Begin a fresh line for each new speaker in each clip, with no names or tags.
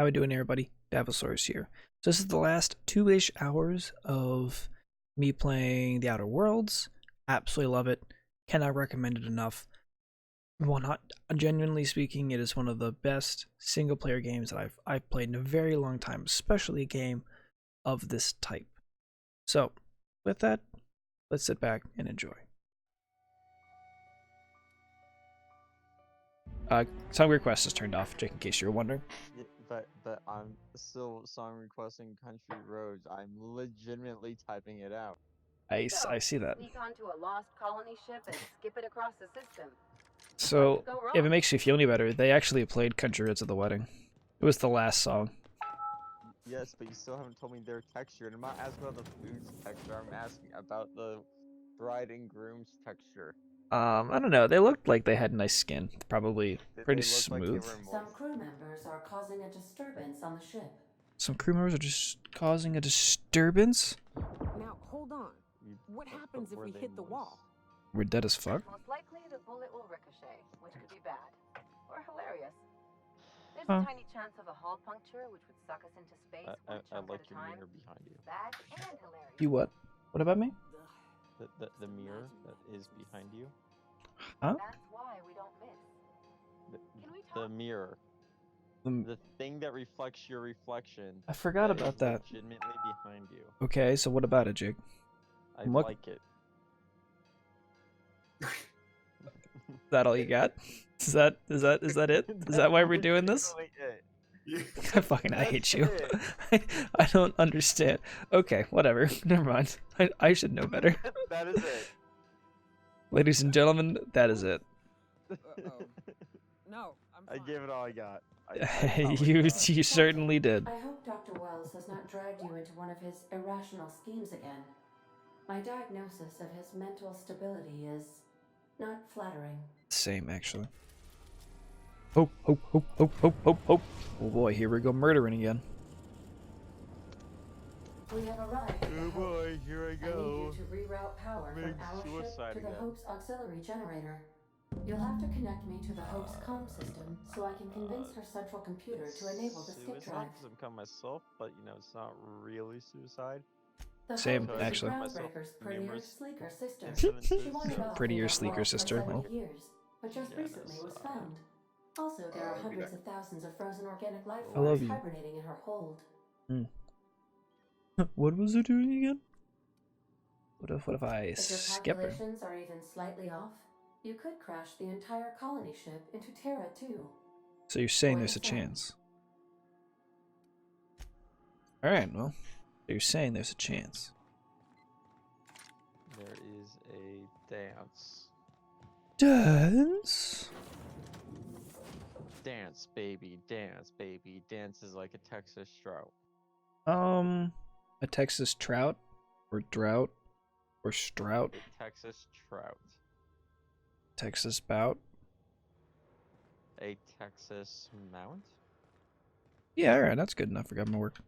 How we doing, everybody? Davosaurus here. So this is the last 2-ish hours of me playing The Outer Worlds. Absolutely love it. Cannot recommend it enough. Well, not genuinely speaking, it is one of the best single-player games that I've played in a very long time, especially a game of this type. So, with that, let's sit back and enjoy. Song request is turned off, Jake, in case you're wondering.
Yeah, but I'm still song requesting Country Roads. I'm legitimately typing it out.
I see that.
Sneak onto a lost colony ship and skip it across the system.
So, if it makes you feel any better, they actually played Country Roads at the wedding. It was the last song.
Yes, but you still haven't told me their texture. And I'm not asking about the food's texture. I'm asking about the bride and groom's texture.
I don't know. They looked like they had nice skin. Probably
Did
pretty
they look like they
smooth.
were
Some
moist?
crew members are causing a disturbance on the ship.
Some crew members are just causing a disturbance.
Now, hold on. What happens if
were
we
they
hit the
moist?
wall?
We're dead as fuck.
Most likely, the bullet will ricochet, which could be bad or hilarious. There's
Huh.
a tiny chance of a hull puncture, which would suck us into space one
I
chunk
like
at a
your
time.
mirror behind you.
Bad and hilarious.
You what? What about me?
The mirror that is behind you.
Huh?
That's why we don't miss. Can we
The
talk?
mirror.
Um,
The thing that reflects your reflection.
I forgot about
is
that.
legitimately behind you.
Okay, so what about it, Jake?
I
Look-
like it.
Is that all you got? Is that it? Is that why we're doing this? I hate you. I don't understand. Okay, whatever. Never mind. I should know better.
That is it.
Ladies and gentlemen, that is it.
No, I'm
I
fine.
gave it all I got.
You certainly did.
I hope Dr. Wells has not dragged you into one of his irrational schemes again. My diagnosis of his mental stability is not flattering.
Same, actually. Hope, hope, hope, hope, hope, hope, hope. Oh boy, here we go murdering again.
We have arrived at the
Oh
Hope.
boy, here I
I need
go.
you to reroute power from
Big
our ship
suicide
to the
again.
Hope's auxiliary generator. You'll have to connect me to the Hope's comm system so I can convince her central computer to enable the skip drive.
Because I'm kind myself, but you know, it's not really suicide.
The
Same,
Hope is
actually.
the Groundbreaker's prettier,
Numerous
sleeker sister.
incidences.
She wandered off
Prettier,
without
sleeker
love for
sister.
7
Oh.
years, but just recently was found. Also, there are hundreds of thousands of frozen organic life
I love
forms
you.
hibernating in her hold.
What was it doing again? What if I
If your
skip her?
calculations are even slightly off, you could crash the entire colony ship into Terra too.
So you're saying
What
there's a
do you think?
chance? Alright, well, you're saying there's a chance.
There is a dance.
Dance?
Dance, baby, dance, baby. Dance is like a Texas drought.
A Texas trout? Or drought? Or strout?
A Texas trout.
Texas bout?
A Texas mount?
Yeah, alright, that's good enough for government work.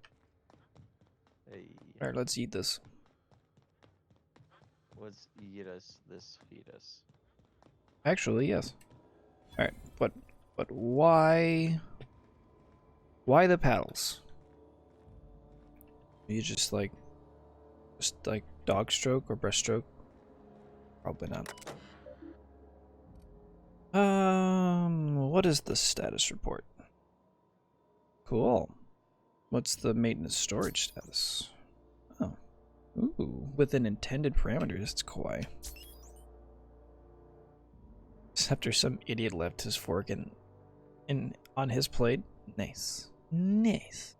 A
Alright, let's eat this.
let's eat us this fetus.
Actually, yes. Alright, but why the paddles? You just like dog stroke or breaststroke? Probably not. What is the status report? Cool. What's the maintenance storage status? Oh. Ooh, within intended parameters, it's kawaii. After some idiot left his fork on his plate. Nice. Nice.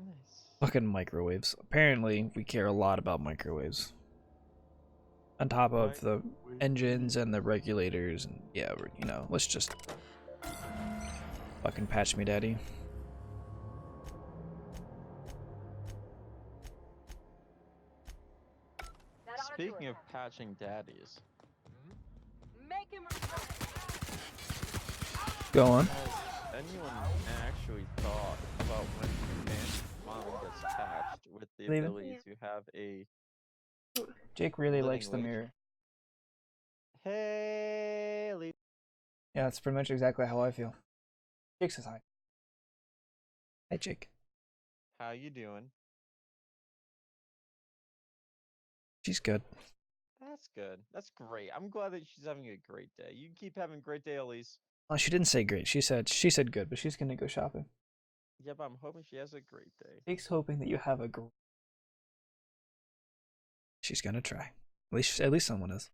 Nice.
Fucking microwaves. Apparently, we care a lot about microwaves. On top of the engines and the regulators, and yeah, you know, let's just fucking patch me, daddy.
Speaking of patching daddies,
Make him
Go on.
has anyone actually thought about when Man's mom gets patched with the
Leave it.
ability to have a
Jake really
living
likes the
wage?
mirror.
Hey, leave.
Yeah, that's pretty much exactly how I feel. Jake says hi. Hi, Jake.
How you doing?
She's good.
That's good. That's great. I'm glad that she's having a great day. You keep having a great day, Elise.
Oh, she didn't say great. She said good, but she's gonna go shopping.
Yeah, but I'm hoping she has a great day.
Jake's hoping that you have a great. She's gonna try. At least someone is.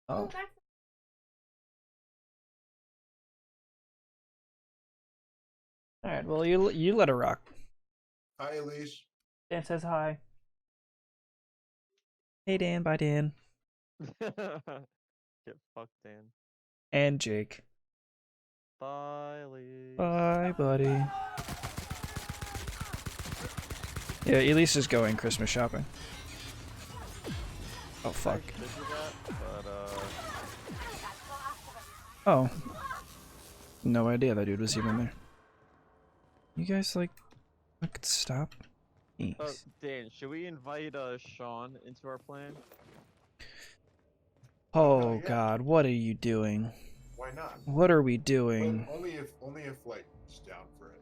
Oh. All right. Well, you let her rock.
Hi, Elise.
Dan says hi. Hey, Dan. Bye, Dan.
Get fucked, Dan.
And Jake.
Bye, Elise.
Bye, buddy. Yeah, Elise is going Christmas shopping. Oh fuck.
I figured that, but
Oh. No idea that dude was even there. You guys like stop? Thanks.
Dan, should we invite Sean into our plan?
Oh
yeah.
god, what are you doing?
Why not?
What are we doing?
But only if like he's down for it.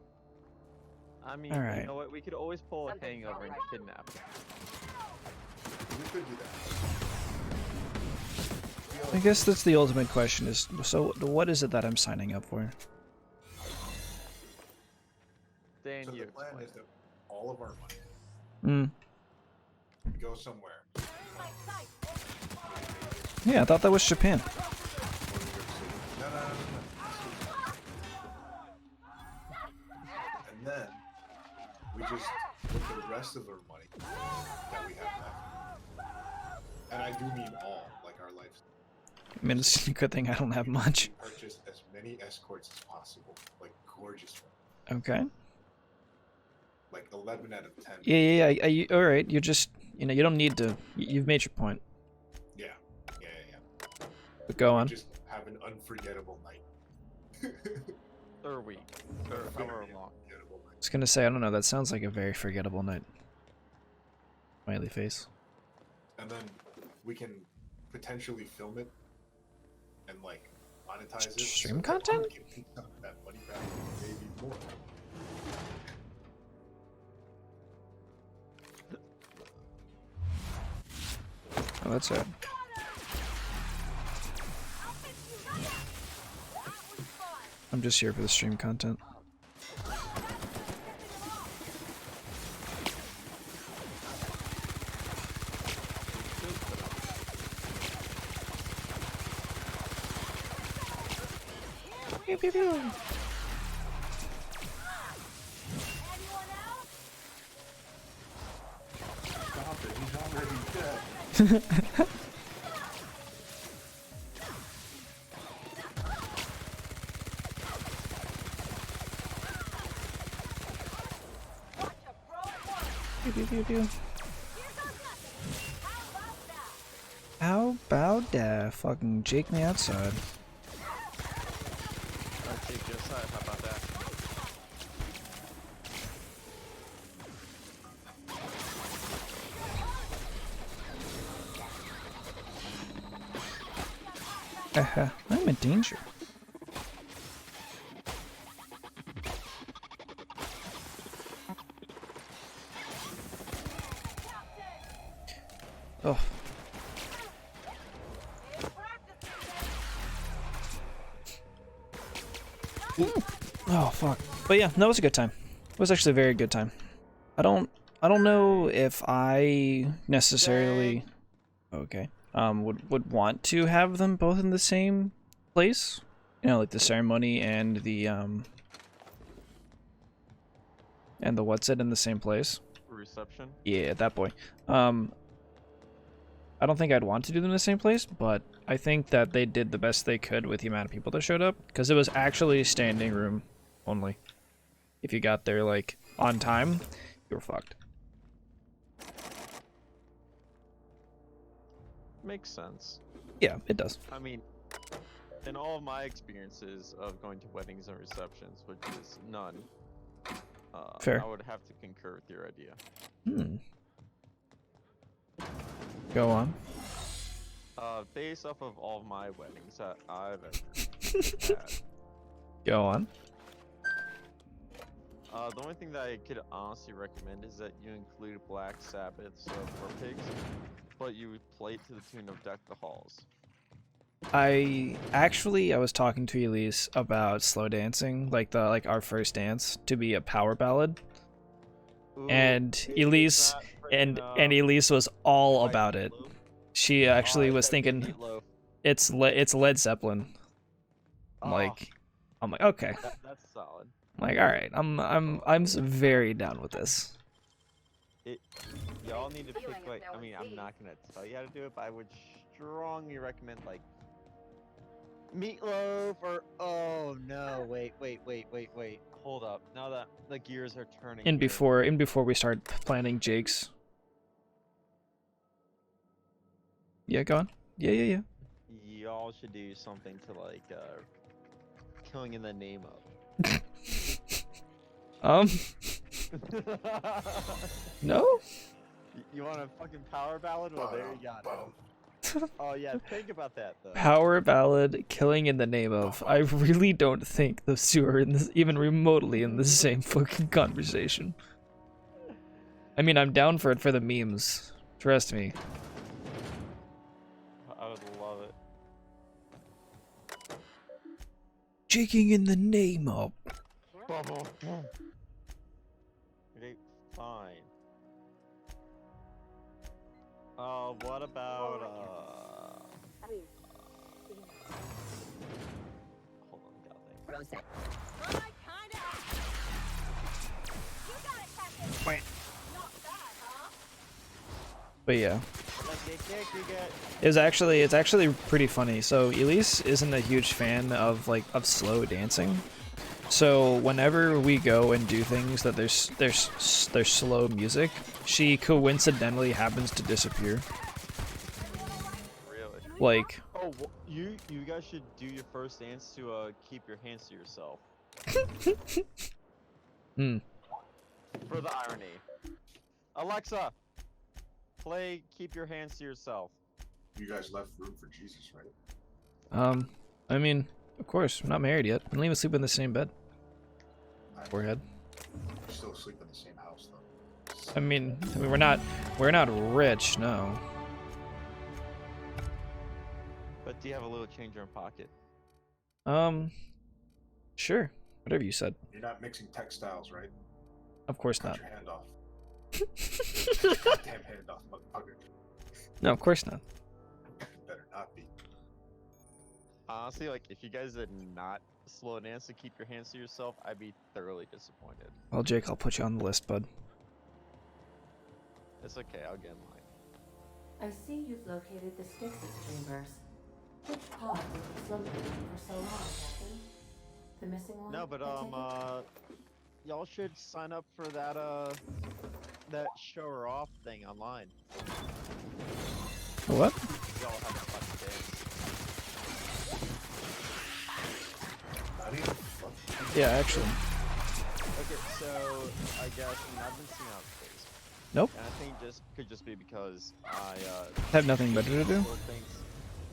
I mean,
Alright.
you know what? We could always pull a hangover and kidnap him.
We could do that.
I guess that's the ultimate question is, so what is it that I'm signing up for?
Dan,
So
you
the plan
explain
is
it.
that all of our money
Hmm.
go somewhere.
Yeah, I thought that was Japan.
No. And then we just put the rest of our money that we have left. And I do mean all, like our lives.
I mean, it's a good thing I don't have much.
We purchase as many escorts as possible, like gorgeous ones.
Okay.
Like 11 out of 10.
Yeah. All right. You're just, you don't need to. You've made your point.
Yeah.
But go on.
Just have an unforgettable night.
Or week. Or however long.
I was gonna say, I don't know. That sounds like a very forgettable night. Smiley face.
And then we can potentially film it and like monetize it.
Stream
that
content?
we can take some of that money back, maybe more.
Oh, that's it. I'm just here for the stream content. Pew, pew, pew.
Stop it, he's already dead.
Pew, pew, pew, pew. How about that? Fucking Jake me outside.
I'll take your side. How about that?
I'm in danger. Oh. Oh fuck. But yeah, that was a good time. It was actually a very good time. I don't know if I necessarily would want to have them both in the same place. Like the ceremony and the what's it in the same place.
Reception?
Yeah, that boy. I don't think I'd want to do them in the same place, but I think that they did the best they could with the amount of people that showed up, because it was actually standing room only. If you got there, like, on time, you were fucked.
Makes sense.
Yeah, it does.
I mean, in all of my experiences of going to weddings and receptions, which is none,
Fair.
I would have to concur with your idea.
Go on.
Based off of all my weddings that I've ever had,
Go on.
the only thing that I could honestly recommend is that you include Black Sabbath's for pigs, but you play it to the tune of Deck the Halls.
I was talking to Elise about slow dancing, like our first dance, to be a power ballad,
Ooh,
and Elise Elise was all about it. She actually was thinking it's Led Zeppelin. I'm like, okay.
That's solid.
I'm like, all right, I'm very down with this.
Y'all need to pick like, I mean, I'm not gonna tell you how to do it, but I would strongly recommend like Meatloaf or oh no, wait, hold up. Now that the gears are turning.
In before we start planning Jake's. Yeah, go on. Yeah.
Y'all should do something to like killing in the name of.
No?
You want a fucking power ballad? Well, there you got it. Oh yeah, think about that though.
Power ballad, killing in the name of. I really don't think those two are even remotely in the same fucking conversation. I mean, I'm down for it for the memes. Trust me.
I would love it.
Jaking in the name of.
Okay, fine. What about hold on, we gotta think.
But yeah. It's actually pretty funny. So Elise isn't a huge fan of slow dancing. So whenever we go and do things that there's slow music, she coincidentally happens to disappear.
Really?
Like,
oh, well, you guys should do your first dance to keep your hands to yourself. For the irony. Alexa, play "Keep Your Hands to Yourself."
You guys left room for Jesus, right?
I mean, of course, we're not married yet. We don't even sleep in the same bed. Forehead.
We still sleep in the same house, though.
I mean, we're not rich, no.
But do you have a little change in your pocket?
Sure. Whatever you said.
You're not mixing textiles, right?
Of course
Cut
not.
your hand off. Goddamn hand off, motherfucker.
No, of course not.
Better not be.
Honestly, like, if you guys did not slow dance to keep your hands to yourself, I'd be thoroughly disappointed.
Well, Jake, I'll put you on the list, bud.
It's okay, I'll get in line.
I see you've located the Styx's chambers. Which pod was slumping for so long, Captain? The missing one?
No, but y'all should sign up for that that show her off thing online.
What?
Y'all have a fucking dance.
Not even fuck.
Yeah, actually.
Okay, so I guess I've been seeing out space.
Nope.
And I think just could just be because I
Have nothing better to do?
still thinks,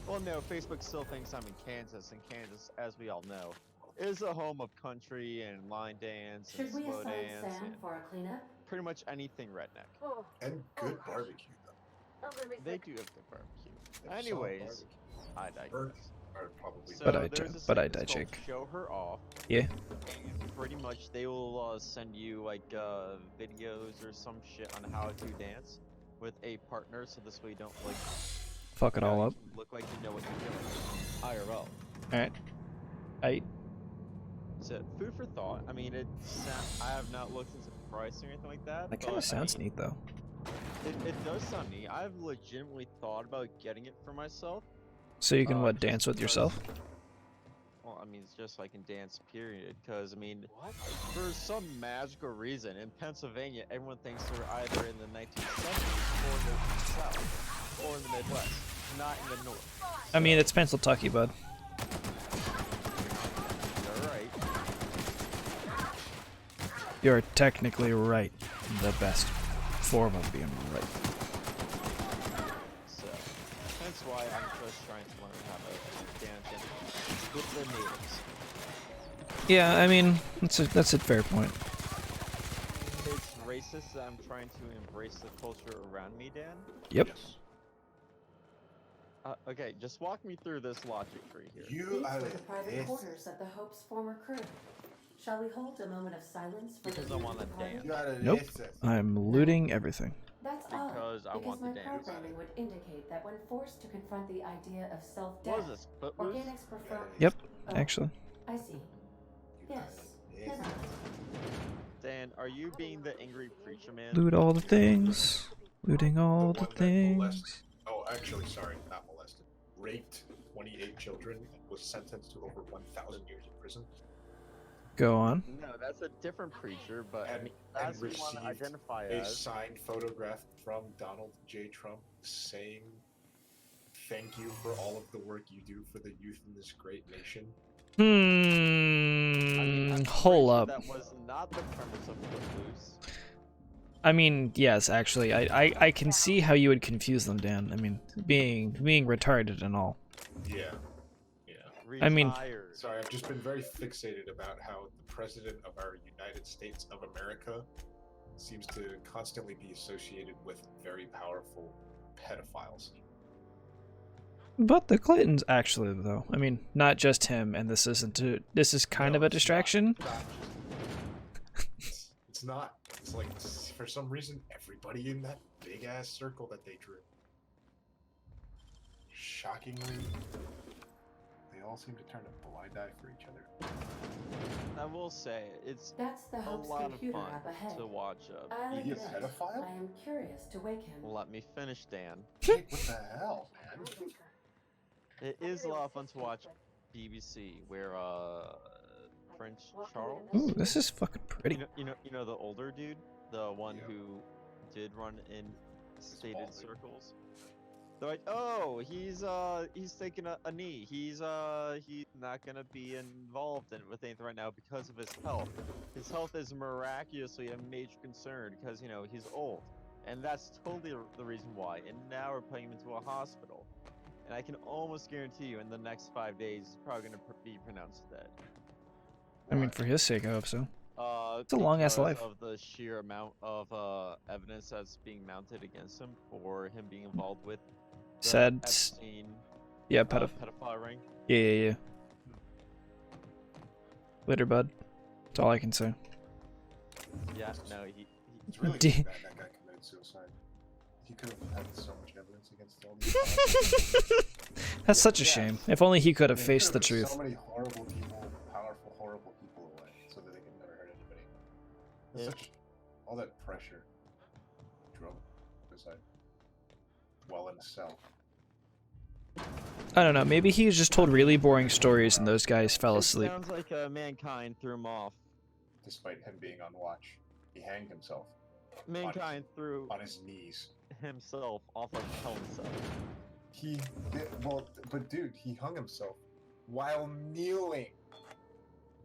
well, no, Facebook still thinks I'm in Kansas, and Kansas, as we all know, is a home of country and line dance and
Should we
slow
assign
dance
Sam
and
for a cleanup?
pretty much anything redneck.
And good barbecue, though.
They do have good barbecue.
They have solid
Anyways,
barbecue.
I digress.
Burgers are probably
So
But I
there's
do-
a
but I
segment called
Jake.
Show her off.
Yeah.
And pretty much they will send you like videos or some shit on how to dance with a partner, so this way you don't like
Fuck it all up.
look like you know what you're doing. IRL.
Alright.
So food for thought. I mean, I have not looked into price or anything like that.
That kind
but,
of sounds
I mean,
neat, though.
It does sound neat. I've legitimately thought about getting it for myself.
So you can, what,
just
dance with
because-
yourself?
Well, I mean, it's just so I can dance, period. Because, I mean, for some magical reason, in Pennsylvania, everyone thinks they're either in the 1970s or in the South, or in the Midwest, not in the North.
I mean, it's Pennsylvania, bud.
You're right.
You're technically right. The best form of being right.
So, hence why I'm trying to learn how to dance in with the natives.
Yeah, I mean, that's a fair point.
It's racist that I'm trying to embrace the culture around me, Dan.
Yep.
Yes.
Okay, just walk me through this logic tree here.
You
These
are
were the private
this.
quarters of the Hope's former crew. Shall we hold a moment of silence for
Because
the
I
youth
wanna
of the party?
dance.
You are
Nope.
this.
I'm looting everything.
That's
Because
odd,
I
because
want to
my
dance.
programming would indicate that when forced to confront the idea of
What
self-death,
is this, Footloose?
organics prefer...
Yep,
Oh,
actually.
I see. Yes. Never mind.
Dan, are you being the angry preacher man?
Loot all the things. Looting all
The
the
one that
things.
molested. Oh, actually, sorry, not molested. Raped 28 children and was sentenced to over 1,000 years in prison.
Go on.
No, that's a different preacher, but I
And-
mean,
and
that's what you want to
received
identify
A
as.
signed photograph from Donald J. Trump saying, "Thank you for all of the work you do for the youth in this great nation."
I mean, I'm
Hold
pretty
up.
sure that was not the premise of Footloose.
I mean, yes, actually, I can see how you would confuse them, Dan. I mean, being retarded and all.
Yeah. Yeah.
I mean-
Retired.
Sorry, I've just been very fixated about how the president of our United States of America seems to constantly be associated with very powerful pedophiles.
But the Clintons, actually, though. I mean, not just him, and this is kind
No,
of a
it's not-
distraction.
not it's not. It's like, for some reason, everybody in that big ass circle that they drew. Shockingly, they all seem to turn a blind eye for each other.
I will say, it's
That's the
a
Hope's
lot of
computer
fun
app ahead.
to watch.
I like
He a
it.
pedophile?
I am curious to wake him.
Let me finish, Dan.
Jake, what the hell, man?
It is a lot of fun to watch BBC, where Prince Charles.
Ooh, this is fucking pretty.
You know the older dude, the one
Yeah.
who did run in stated
balding.
circles. They're like, oh, he's taking a knee. He's not gonna be involved with anything right now because of his health. His health is miraculously a major concern because he's old, and that's totally the reason why. And now we're putting him into a hospital, and I can almost guarantee you, in the next 5 days, he's probably gonna be pronounced dead.
I mean, for his sake, I hope so.
It's
a long-ass
because
life.
of the sheer amount of evidence that's being mounted against him for him being involved with the
Said,
Epstein,
yeah,
pedophile ring.
Yeah. Later, bud. That's all I can say.
Yeah, no, he
It's really
D-
too bad that guy committed suicide. He could have had so much evidence against all these.
That's such a
Yes.
shame. If only he could have
They
faced the
could've
truth.
So many horrible people, powerful, horrible people away, so that they could never hurt anybody. That's
Yeah.
such all that pressure drove suicide. While in a cell.
I don't know. Maybe he just told really boring stories and those guys fell
It
asleep.
sounds like Mankind threw him off.
Despite him being on watch, he hanged himself
Mankind threw
on his knees.
himself off of Hell himself.
He did, well, but dude, he hung himself while kneeling.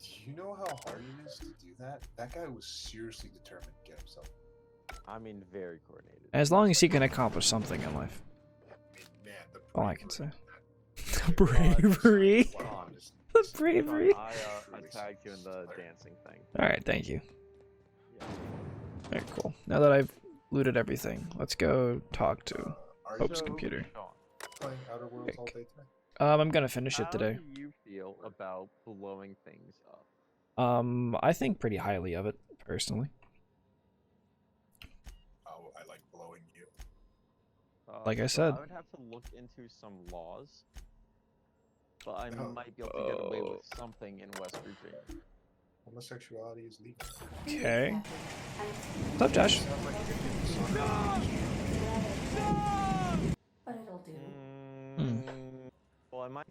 Do you know how hard it is to do that? That guy was seriously determined to get himself.
I mean, very coordinated.
As long as he can accomplish something in life.
I mean, man, the
All I can
bravery
say.
in that-
Bravery.
Wow, just-
The
just-
bravery.
I
Truly
tagged you in the
inspiring.
dancing thing.
Alright, thank you.
Yeah.
Alright, cool. Now that I've looted everything, let's go talk to
Are
Hope's
So,
computer.
Sean,
you playing Outer Worlds all day today?
I'm gonna finish it today.
How do you feel about blowing things up?
I think pretty highly of it, personally.
Oh, I like blowing you.
Like I
So
said.
I would have to look into some laws, but I
Oh.
might be able to get away with something in West Virginia.
Homosexuality is legal.
Okay.
Exactly.
What's up, Josh?
Sounds like you're getting some-
But it'll do.
Well,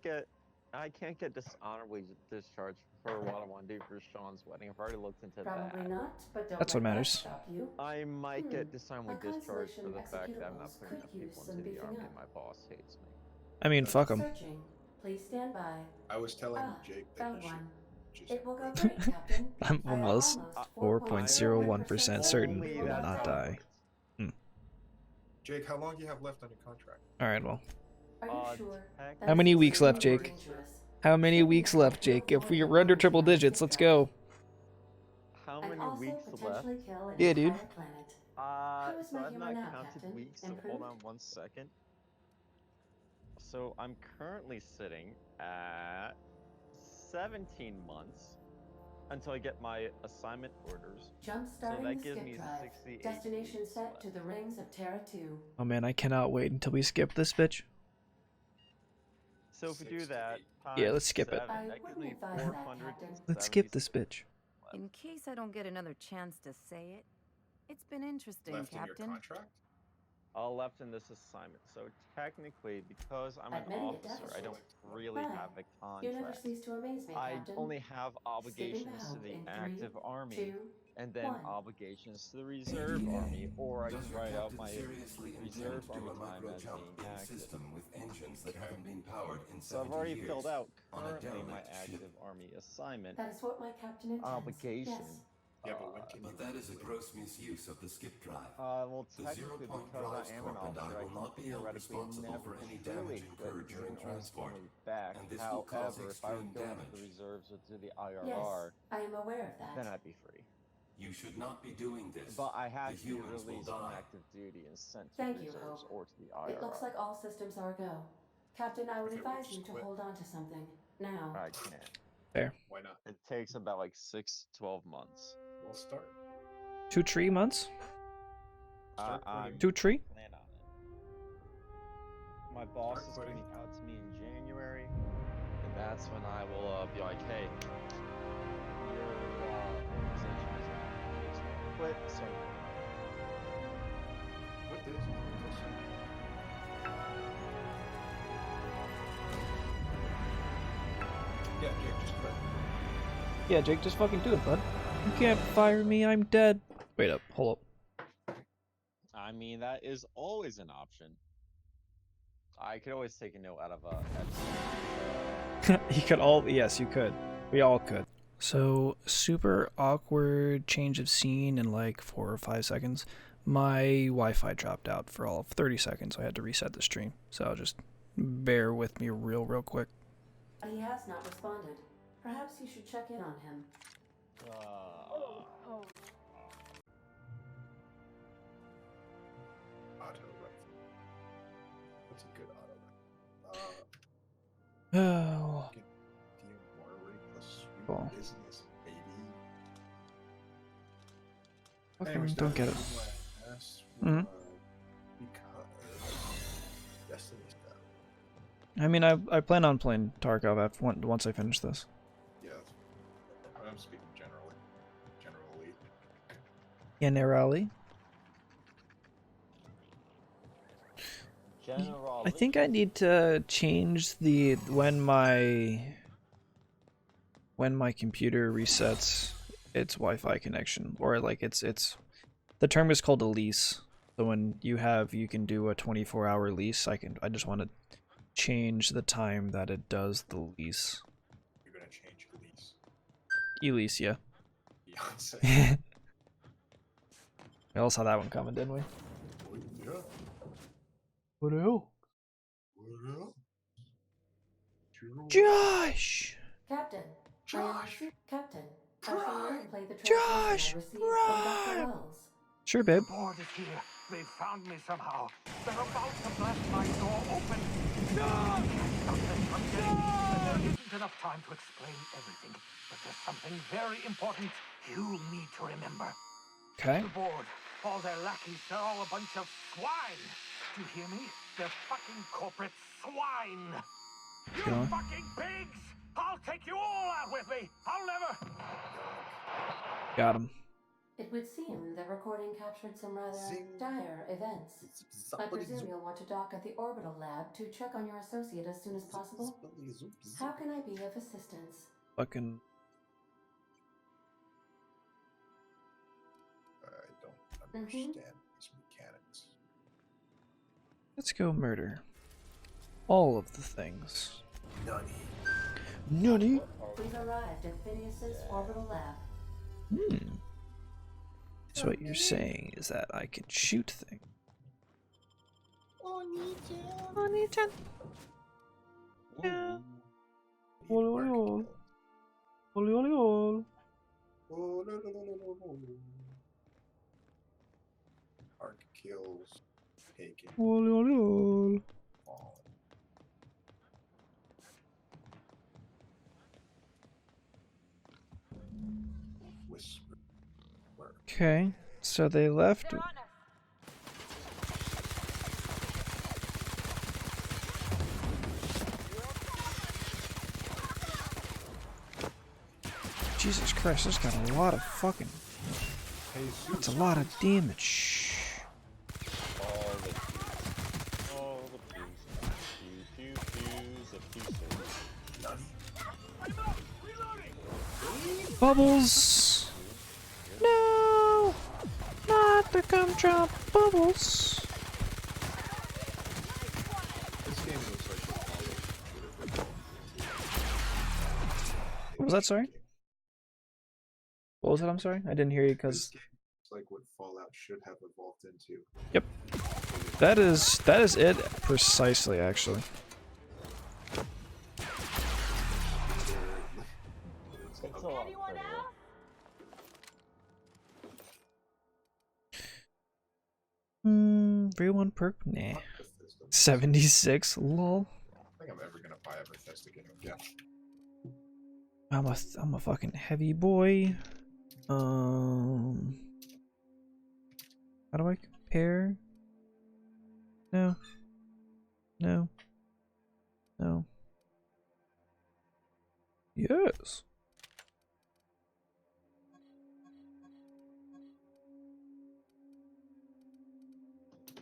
I can't get dishonorably discharged for what I want to do for Sean's wedding. I've already looked into
Probably
that.
not, but don't
That's
let
what matters.
that stop you.
I might get dishonorably
Our
discharged for the
constellation
fact that I'm not
executables
putting enough
could use
people
some
into the
beefing
army
up.
and my boss hates me.
I mean, fuck him.
Searching. Please stand by.
I was telling
Ah,
Jake that
found
he should
one.
just
It will go
break
great, Captain.
I'm
I am
almost
4.01%
certain
Only
he will
that's
not
how it
die.
works.
Jake, how long do you have left on your contract?
Alright, well.
Are you sure?
Tech-
How many weeks left,
extremely
Jake?
dangerous.
How many weeks left, Jake? If we are under triple digits, let's go.
How
And
many
also
weeks left?
potentially kill an
Yeah, dude.
entire planet. How is
So
my
I've
humor
not
now,
counted
Captain?
weeks, so hold
Improved?
on one second. So I'm currently sitting at 17 months until I get my assignment orders.
Jump
So
starting
that
the
gives
skip
me
drive.
68
Destination
weeks
set
left.
to the rings of Terra 2.
Oh man, I cannot wait until we skip this bitch.
So if we do
6 to
that
8.
Yeah,
times
let's skip it.
7,
I
that gives
wouldn't
me
advise that, Captain.
Let's skip this
476
bitch.
left.
In case I don't get another chance to say it, it's been interesting,
Left in your
Captain.
contract?
All left in this assignment. So technically, because I'm an
Admitting it
officer, I
deficit.
don't really
Fine.
have a
You never
contract.
cease to amaze me,
I
Captain.
only have
Skipping the
obligations to
hope
the
in 3,
active army
2,
and then
1.
obligations to the reserve army, or I can write out my reserve army time as being active. So I've already filled out currently my active army assignment
That is what my captain intends.
obligation.
Yes.
Yeah, but when can
But that is a gross misuse of the skip drive.
Well,
The
technically,
zero-point
because
drives
I am an
corp and I
officer, I
will
can
not be held
theoretically
responsible
never
for any
truly
damage
quit
incurred during
until I was
transport,
fully back.
and this will cause
However, if I were
extreme
going to the
damage.
reserves or to the
Yes,
IRR,
I am aware of
then
that.
I'd be free.
You should not be doing this.
But I have
The
to be
humans will
released from
die.
active duty and sent to
Thank you,
reserves
Hope.
or to the IRR.
It looks like all systems are go. Captain, I would
If it would
advise
just
you to
quit.
hold on to something. Now.
I can't.
Fair.
Why not?
It takes about like 6 to 12 months.
We'll start.
2 3 months?
Start
I'm
quitting.
2 3?
plan on it. My boss
Start
is
quitting.
coming out to me in January, and that's when I will be like, hey, your organization is not quit, so
What days is it? Yeah, Jake, just quit.
Yeah, Jake, just fucking do it, bud. You can't fire me, I'm dead. Wait up, hold
I mean that is always an option. I could always take a note out of
up. You could all, yes, you could. We all could. So, super awkward change of scene in like 4 or 5 seconds. My Wi-Fi dropped out for all of 30 seconds. I had to reset the stream. So just bear with me real quick.
He has not responded. Perhaps you should check in on him.
Auto rifle. What's a good auto rifle?
Oh,
Get DMR rate plus sweet
Cool.
business, baby.
fucking
Anyways,
don't get it.
that's why I asked,
Mhm.
because Destiny's done.
I mean, I plan on playing Tarkov after once I finish this.
Yeah, I'm speaking generally. Generally.
Generally.
general.
I think I need to change the when my computer resets its Wi-Fi connection, or like it's the term is called a lease. So when you can do a 24-hour lease. I just want to change the time that it does the lease.
You're gonna change Elise.
E-lease, yeah.
Beyonce.
We all saw that one coming, didn't we?
Oh, yeah.
What else?
What up?
Josh!
Captain.
Josh!
Captain. I
Prime!
shall now play the
Josh!
transmission I received from Dr.
Prime!
Wells.
Sure, babe.
The board is here. They found me somehow. They're about to blast my door open. No! Stop them from getting me. There isn't enough time to explain everything, but there's something very important you need to remember.
Okay.
The board, all their lackeys, they're all a bunch of swine. Do you hear me? They're fucking corporate swine. You
Go on.
fucking pigs! I'll take you all out with me. I'll never.
Got him.
It would seem the recording captured some rather
Zing.
dire events. I presume you'll want to dock at the orbital lab to check on your associate as soon as possible. How can I be of assistance?
Fucking.
I don't understand these mechanics.
Let's go murder all of the things.
Nutty.
Nutty.
We've arrived at Phineas's orbital lab.
So what you're saying is that I can shoot things. Oni-chan. Yeah.
Need
Ole,
Mark
ole,
kill.
ole, ole, ole.
Oh, no, no, no, no, no, no. Mark kills. Taken.
Ole, ole, ole.
Fallen. Whisper.
Okay, so they left. Jesus Christ, this got a lot of fucking. That's a lot of damage.
All the pews. All the pews. Pew, pew, pews, a pew,
Bubbles! No! Not the gumdrop bubbles!
This game looks like the Fallout.
What was that, sorry? What was that? I'm sorry? I didn't hear you
This
because.
game looks like what Fallout should have evolved into.
Yep. That is it precisely, actually.
It's a lot prettier.
Free one perk? Nah. 76? Lol.
I think I'm ever gonna buy a Bethesda game again.
I'm a fucking heavy boy. How do I compare? No. No. No. Yes.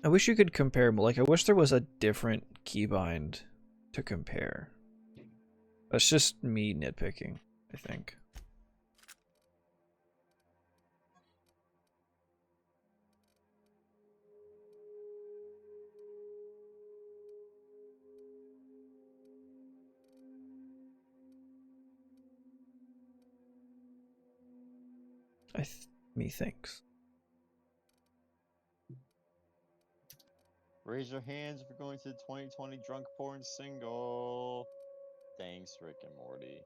I wish you could compare, like, I wish there was a different keybind to compare. That's just me nitpicking, I think. Methinks.
Raise your hands if you're going to the 2020 drunk porn single. Thanks, Rick and Morty,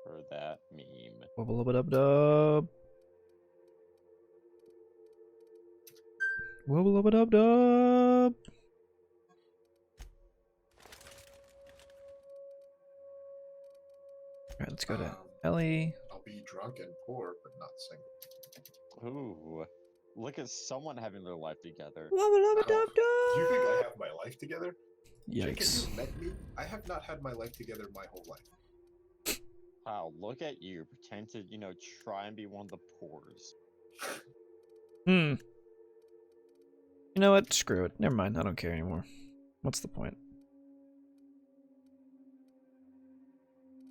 for that meme.
Wubba lubba dub dub. Wubba lubba dub dub. Alright, let's go to Ellie.
I'll be drunk and poor, but not single.
Ooh, look at someone having their life together.
Wubba lubba dub
Do you think I
dub.
have my life together? Jake, have
Yikes.
you met me? I have not had my life together my whole life.
Wow, look at you, pretend to, try and be one of the poors.
You know what? Screw it. Never mind. I don't care anymore. What's the point?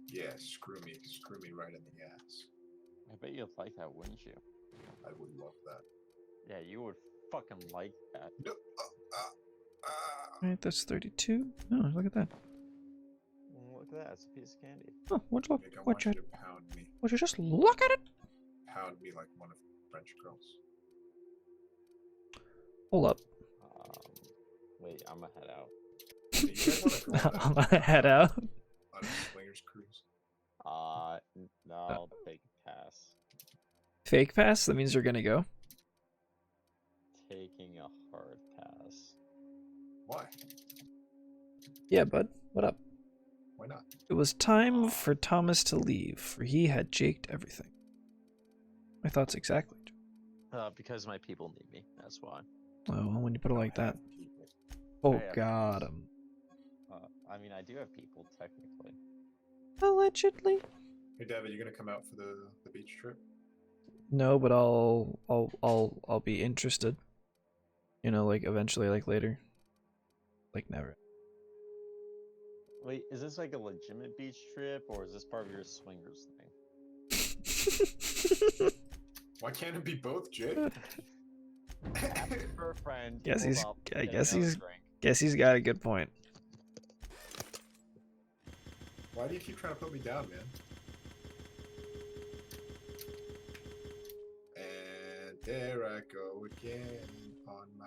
Yeah, screw me. Screw me right in the ass.
I bet you'd like that, wouldn't you?
I would love that.
Yeah, you would fucking like that.
No,
Alright, that's 32. Oh, look at that.
Look at that, it's a piece of candy.
Oh, would you look?
Nick, I
Would
want
you?
you to pound me.
Would you just look at it?
Pound me like one of the French girls.
Hold up.
Wait, I'm gonna head out.
Hey, you guys want to go on
I'm gonna head out.
a swingers cruise?
No, I'll take a pass.
Fake pass? That means you're gonna go.
Taking a hard pass.
Why?
Yeah, bud. What up?
Why not?
It was time for Thomas to leave, for he had jaked everything. My thoughts exactly.
Because my people need me. That's why.
Oh, well, when you put it like that.
People.
Oh,
I have
got
people.
him.
I mean, I do have people technically.
Allegedly.
Hey, David, you gonna come out for the beach trip?
No, but I'll be interested. You know, like eventually, like later. Like never.
Wait, is this like a legitimate beach trip, or is this part of your swingers thing?
Why can't it be both, Jake?
Ask for a friend.
Guess
hold
he's-
up,
I
get
guess
another
he's-
drink.
Guess he's got a good point.
Why do you keep trying to put me down, man? And there I go again on my.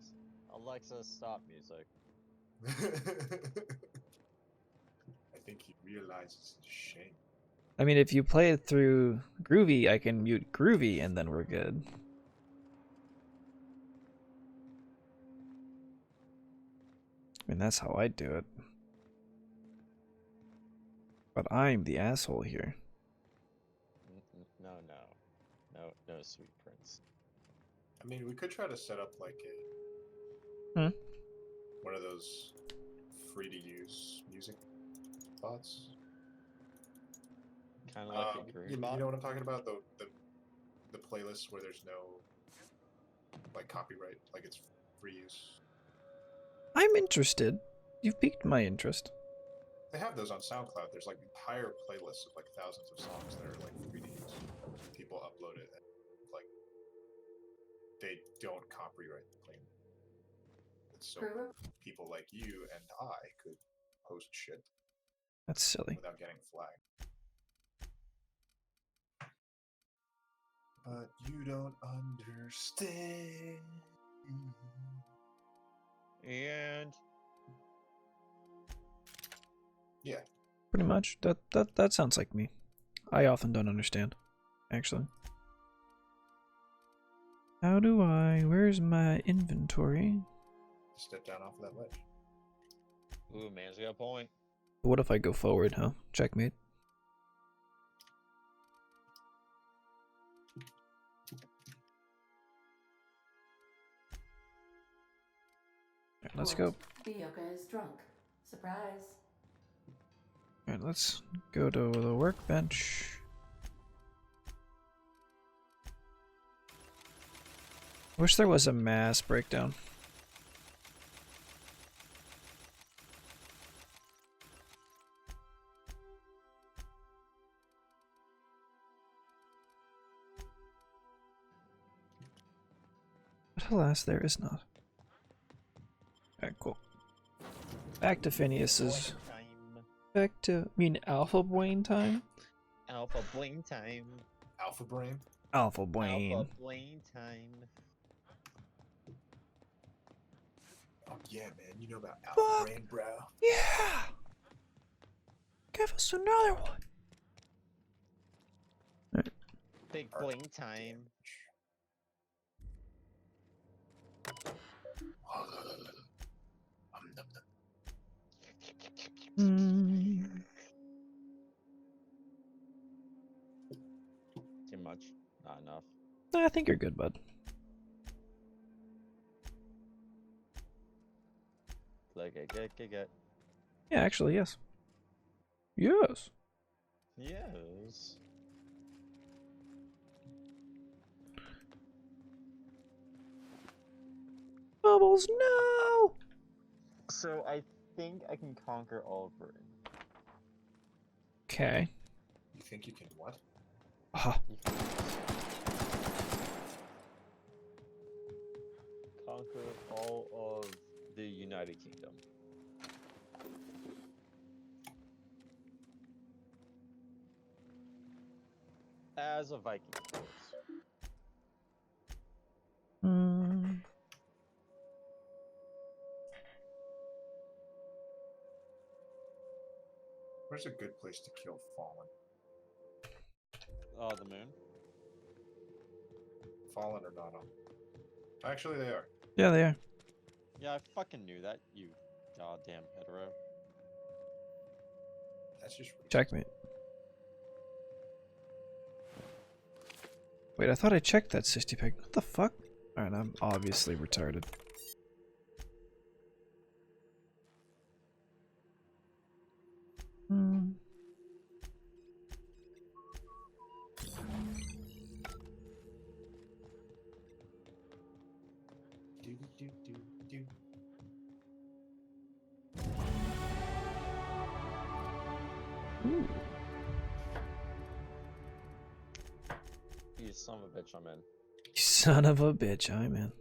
Alexa, stop music.
I think he realizes his shame.
I mean, if you play it through Groovy, I can mute Groovy and then we're good. I mean, that's how I do it. But I'm the asshole here.
No, no, sweet prince.
I mean, we could try to set up like
Hmm?
one of those free to use music bots.
Kind of like a green
you
bot.
know what I'm talking about? The playlists where there's no like copyright, like it's free use.
I'm interested. You've piqued my interest.
They have those on SoundCloud. There's like entire playlists of like thousands of songs that are like free to use. People upload it and like they don't copyright the claim. So
Crew
people like you and I could post shit
That's silly.
without getting flagged. But you don't understand.
And
Yeah.
Pretty much. That sounds like me. I often don't understand, actually. How do I... Where's my inventory?
Step down off of that ledge.
ooh, man's got a point.
What if I go forward, huh? Checkmate. Alright, let's go.
Bioka is drunk. Surprise.
Alright, let's go to the workbench. Wish there was a mass breakdown. But alas, there is not. Alright, cool. Back to Phineas's.
Time.
Back to, Alpha Blaine time?
Alpha Blaine time.
Alpha Brain.
Alpha Blaine.
Alpha Blaine time.
Oh yeah, man. You know about Alpha
Fuck.
Brain, bro.
Yeah! Give us another one!
Big Blaine time.
Mm.
Too much. Not enough.
I think you're good, bud.
Like a get.
Yeah, actually, yes. Yes.
Yes.
Bubbles, no!
So I think I can conquer all of Britain.
Okay.
You think you can what?
Conquer all of the United Kingdom. As a Viking, of course.
Mm.
Where's a good place to kill Fallen?
The moon.
Fallen or not on? Actually, they are.
Yeah, they are.
Yeah, I fucking knew that, you goddamn hetero.
That's just rude.
Checkmate. Wait, I thought I checked that 60 peg. What the fuck? Alright, I'm obviously retarded. Hmm.
Do, do, do, do.
Ooh.
You son of a bitch, I'm in.
You son of a bitch, I'm in.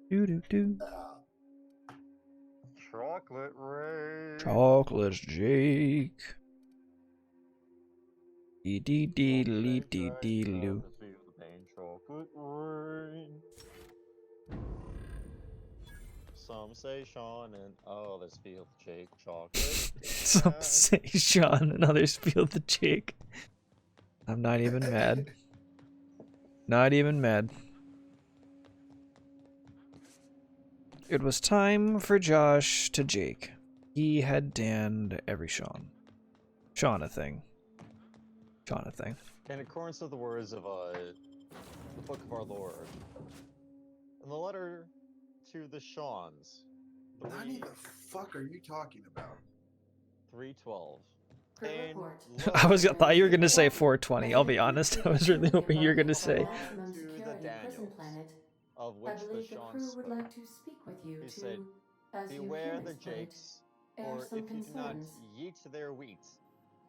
Do do do.
Chocolate rain.
Chocolates, Jake. Dee dee dee lee dee dee loo.
Chocolate rain. Some say Sean and others feel Jake chocolate.
Some say Sean and others feel the cheek. I'm not even mad. Not even mad. It was time for Josh to Jake. He had Danned every Sean. Sean a thing. Sean a thing.
In accordance with the words of the Book of Our Lord, in the letter to the Seans,
Nani the fuck are you talking about?
3:12.
Crew
And
report.
I thought you were gonna say
Report.
420. I'll be honest. I was really hoping you were gonna say.
Maximum
To the
security prison
Daniels,
planet.
of
I
which the
believe the
Seans
crew would
spoke.
like to speak with you
He
to,
said,
as you
beware the
humans put it,
jakes,
air
for
some
if you do not
concerns.
yeet their wheat,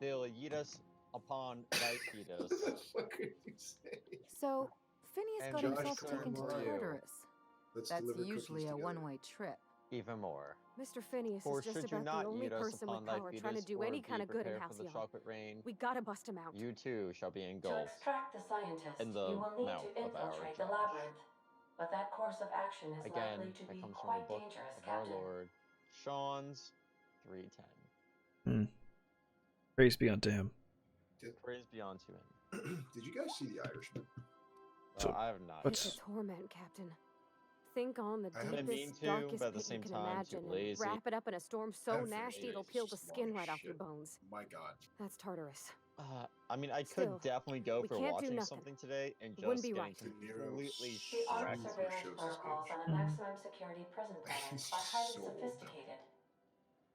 they'll yeet us upon thy fetus.
What the fuck are you saying?
So, Phineas
And
got
Josh
himself
turned
taken to
to you.
Tartarus.
Let's
That's
deliver
usually
cookies
a
together.
one-way trip.
Even more.
Mr. Phineas
For
is just
should you
about
not
the only
yeet us
person
upon
with
thy
power trying to
fetus,
do
or
any
be
kind of good in
prepared for the
Halcyon.
chocolate rain,
We gotta bust him out.
you too shall be
To
engulfed
extract the scientist,
in
you
the
will need
mouth
to
of our
infiltrate the
Josh.
labyrinth. But that course of action is
Again,
likely to
that
be
comes from the
quite
Book
dangerous,
of Our
Captain.
Lord, Sean's 3:10.
Hmm. Praise be unto him.
Praise be unto him.
Did you guys see The Irishman?
So,
I have not.
what's-
It's a torment, Captain. Think on the
I haven't
been
deepest,
to,
darkest
but at the
pit you
same
can
time,
imagine
too
and
lazy.
wrap it up in a storm so
Haven't finished
nasty
it.
it'll
It's
peel the
just long
skin
as
right off your
shit.
bones.
My god.
That's Tartarus.
I mean, I
Still,
could definitely go
we
for
can't do
watching
nothing.
something today and
It wouldn't
just
be
getting
right.
De Niro
completely
The armed
wrecked.
super
surveillance
shows his
protocols
age.
on a maximum security prison planet
He's
are highly
so old now.
sophisticated.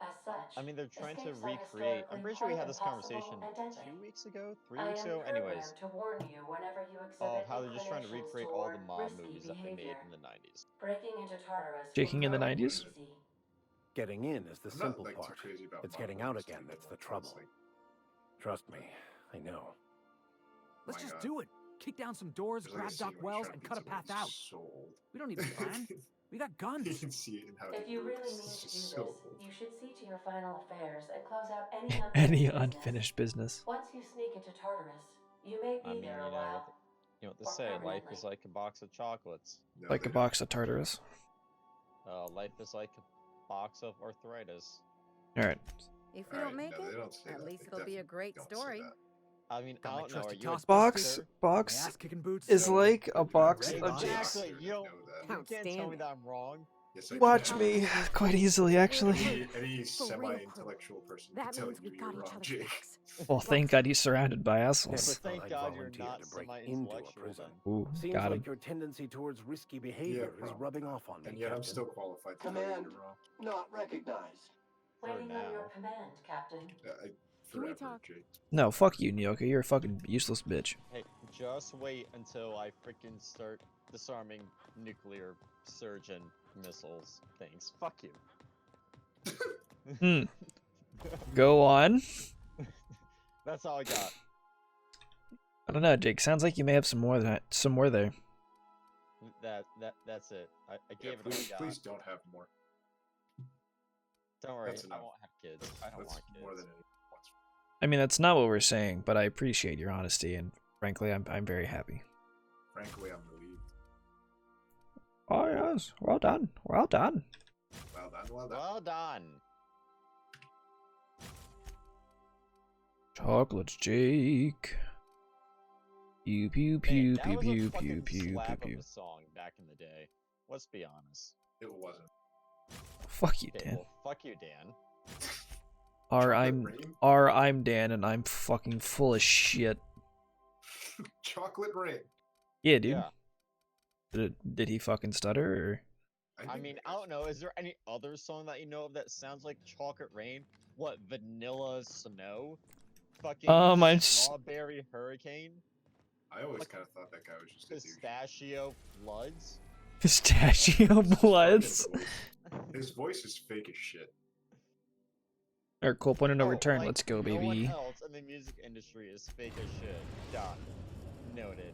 As such,
I mean, they're trying to
escapes are
recreate. I'm
historically
pretty sure we
quite
had this
impossible
conversation
and deadly.
2 weeks ago, 3
I
weeks
am
ago. Anyways,
programmed to warn you whenever you
of
exhibit
how they're just trying to
inclinations
recreate all the
toward
mob
risky
movies that they made
behavior.
in the 90s.
Breaking into Tartarus
Shaking in
will
the
not be
90s?
easy.
Getting in is the
I'm
simple
not like too
part.
crazy about
It's
mob
getting out
movies
again
too,
that's
though.
the trouble.
It's like,
Trust me, I know.
Let's
my
just
God.
do it. Kick down some doors,
There's like
grab
a scene
Doc
when
Wells,
Shark
and
beats
cut a
him, and
path out.
it's so old.
We don't need a plan. We got
You
guns.
can see it in how
If
he
you
moves.
really
It's
mean to do
just
this,
so old.
you should see to your final affairs and close out any
Any
unfinished business.
unfinished business.
Once you sneak into Tartarus, you may
I
be
mean,
there a
you know
while.
what they
Or
say. Life
permanently.
is like a box of chocolates.
No,
Like
they
a box of Tartarus.
Life is like a box of arthritis.
Alright.
If we
Alright,
don't make
no,
it,
they don't say
at
that.
least
They
it'll be a
definitely
great
don't say
story.
that.
I mean,
Got
I
my
don't know.
trusty
Are you a
toss
Box
gangster?
My
box
ass kicking boots.
is
No,
like a
but
box
Red
of
hot.
Jakes.
Exactly. You don't.
know that.
You can't tell me
Outstanding.
that I'm wrong.
Yes, I
Watch
can.
me quite easily, actually.
Any
real
semi-intellectual person can
That
tell
means
you
we
you're
got each
wrong,
other's
Jake.
backs.
Well, thank God he's surrounded by
Never
assholes.
Thank
thought I'd
God you're
volunteer
not
to break into a
semi-intellectual
prison.
then.
Ooh,
Seems
got him.
like your tendency towards risky behavior is
problem
rubbing
with that.
off on me,
And yet I'm
Captain.
still qualified to know
Command
you're wrong.
not recognized.
For
Waiting on your
now.
command, Captain.
Can we
Forever,
talk?
Jake.
No, fuck you, Nyoka. You're a fucking useless bitch.
Hey, just wait until I freaking start disarming nuclear surgeon missiles things. Fuck you.
Hmm. Go on.
That's all I got.
I don't know, Jake. Sounds like you may have some more there.
That's it. I
Yeah,
gave it all I got.
please don't have more.
Don't worry,
That's
I
enough.
won't have kids. I don't
That's
want kids.
more than anyone wants.
I mean, that's not what we're saying, but I appreciate your honesty, and frankly, I'm very happy.
Frankly, I'm relieved.
Oh yes, well done, well done.
Well done, well done.
Well done.
Chocolates, Jake. Pew pew pew
Man, that
pew
was a
pew
fucking
pew pew pew
slap of
pew.
a song back in the day. Let's be honest.
It wasn't.
Fuck you,
Okay,
Dan.
well, fuck you, Dan.
I'm Dan, and I'm fucking full of shit.
Chocolate rain.
Yeah, dude.
Yeah.
Did he fucking stutter? Or?
I
think
mean,
it
I
was-
don't know. Is there any other song that you know of that sounds like Chocolate Rain? What, Vanilla Snow? Fucking
I'm
Strawberry Hurricane?
I always
like
kind of thought that guy was just a douche.
Pistachio Floods?
Pistachio Bloods.
Fucking voice. His voice is fake as shit.
Alright, cool. Point of no
Oh,
return.
like,
Let's go,
No one
baby.
else in the music industry is fake as shit. Done. Noted.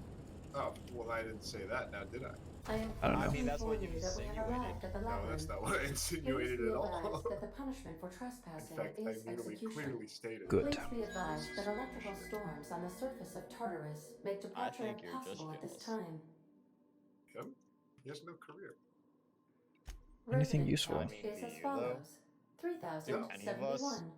Oh, well, I didn't say that, now did I?
I don't know.
I mean, that's what
inform
you
you that we have
insinuated.
arrived at the
No, that's
labyrinth.
not what I
Please
insinuated
be
at all.
advised that the punishment for
In
trespassing
fact, I
is
literally
execution.
clearly stated.
Good.
Please be advised that electrical storms on the surface of Tartarus make departure
think you're just
impossible at this
jealous.
time.
Him? He has no career.
Anything
Resident
useful?
count
I mean,
is
do
as
you, though?
follows:
Do any of us?
3,071.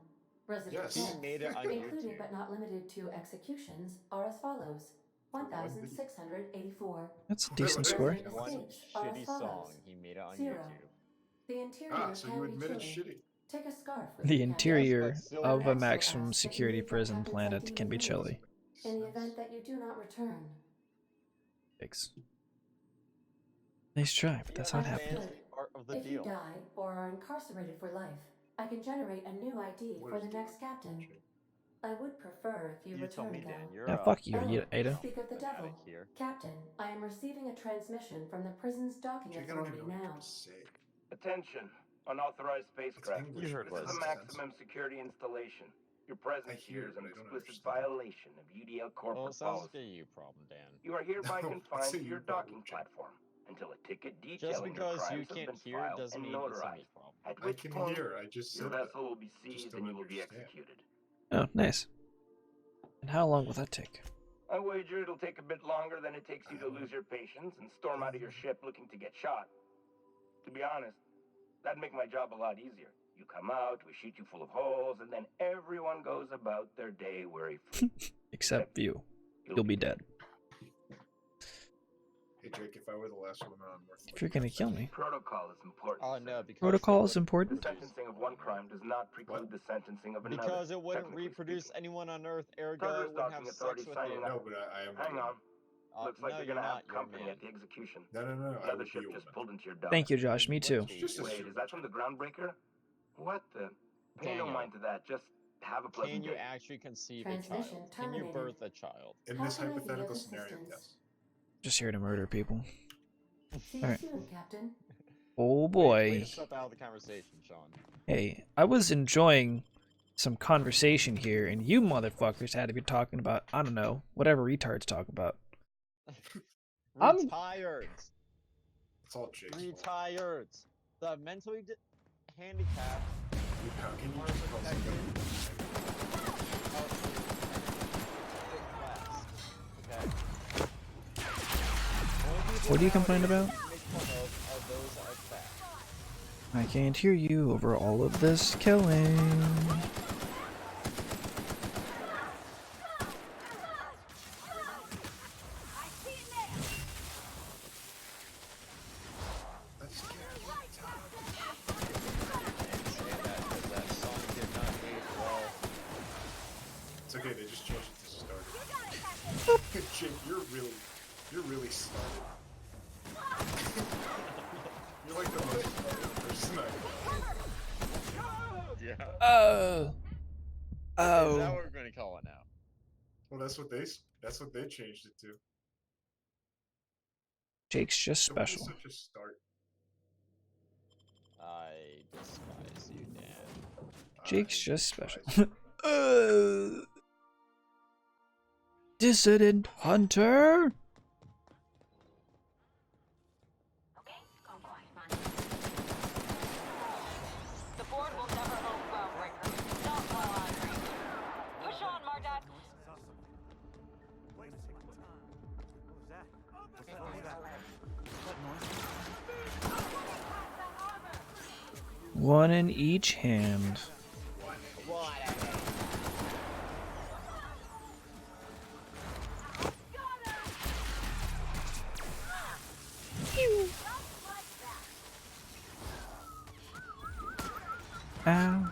Resident
Yes.
He
deaths,
made it on
including
YouTube.
but not limited to executions, are as follows:
For one video.
1,684.
That's a
Wait,
decent
what
score.
is
One
Escapes are as
shitty
follows:
song he made it on
0.
YouTube.
The interior
So
can
you
be
admitted
chilly.
shitty.
Take a scarf with
The
you, Captain.
interior
Yes, but still
of a
I'm
racist.
also
maximum
asked that you
security
leave that
prison
Captain's
planet
ID
can be
with me.
chilly.
In the event that you do not return.
Thanks. Nice try, but that's
Yeah,
not
the
happening.
fancy part of the
If you
deal.
die or are incarcerated for life, I can generate a new ID
What
for
is
the
doing?
next captain.
Shit.
I would prefer if you
You tell
returned,
me, Dan.
though.
You're
Yeah, fuck you,
Oh,
Ada.
speak of the
fanatic
devil.
here.
Captain, I am receiving a transmission from the prison's docking
Jake, I don't
authority
even know what you're
now.
trying to say.
Attention, unauthorized
It's
spacecraft.
English,
You heard
but it
This is
worse.
a
doesn't make sense.
maximum security installation. Your
I
presence
hear
here
it,
is
but
an
I don't
explicit
understand.
violation of UDL
Well,
corporate
it sounds like a
policy.
you problem, Dan.
You are hereby
No,
confined
it's a
to your
you problem,
docking
Jake.
platform until a ticket
Just
detailing your
because you
crimes has
can't
been
hear
filed
doesn't
and
mean it's a me
notarized.
problem.
At
I
which
can
point,
hear. I just
your
said that.
vessel will be
Just
seized
don't
and you will be
understand.
executed.
Oh, nice. And how long will that take?
I wager it'll take a bit longer than it takes you to lose your patience and storm out of your ship looking to get shot. To be honest, that'd make my job a lot easier. You come out, we shoot you full of holes, and then everyone goes about their day worry-free.
Except you. You'll be dead.
Hey Jake, if I were the last woman on Earth,
If you're gonna kill me.
Protocol is important.
Oh,
sir.
no, because
Protocol
it
is
would
important?
The
reproduce
sentencing of one crime does not preclude the sentencing of another.
Because it wouldn't
technically
reproduce
speaking.
anyone on Earth, ergo
Douglas
it wouldn't have
Docking
sex
Authority
with
signing
you.
up.
No, but I am.
Hang on. Looks like
No,
you're
you're
gonna
not.
have
You're a
company
man.
at the execution.
No, I
Another
would be
ship
a
just
woman.
pulled into your dock.
Thank you, Josh. Me
What
too.
Jesus.
Wait, is that from the groundbreaker? What the? Pay no
Daniel,
mind to that. Just have a pleasant
can you
day.
actually conceive a
Transmission
child? Can you
terminated.
birth a child?
In
How
this
can I be of
hypothetical scenario,
assistance?
yes.
Just here to murder people.
See you
Alright.
soon, Captain.
Oh
Way
boy.
to step out of the conversation, Sean.
Hey, I was enjoying some conversation here, and you motherfuckers had to be talking about, I don't know, whatever retards talk about. I'm-
Retired.
It's all Jake's fault.
Retired. The mentally handicapped
How can you
are
just call
protected
somebody?
of okay?
What do you complain about?
Make fun of are those that are fat.
I can't hear you over all of this killing.
That's scary.
Say that because that song did not age well.
It's okay. They just changed it to started. Jake, you're really started. You're like the most started person I
Yeah.
Oh.
Is that
Oh.
what we're going to call it now?
Well, that's what they changed it to.
Jake's just
Don't be
special.
such a start.
I despise you, Dan.
Jake's
I
just
despise
special. Dissident Hunter?
The board will never hold Groundbreaker. Not while I'm reigning. Push on, Mardat.
One in each hand. Ow.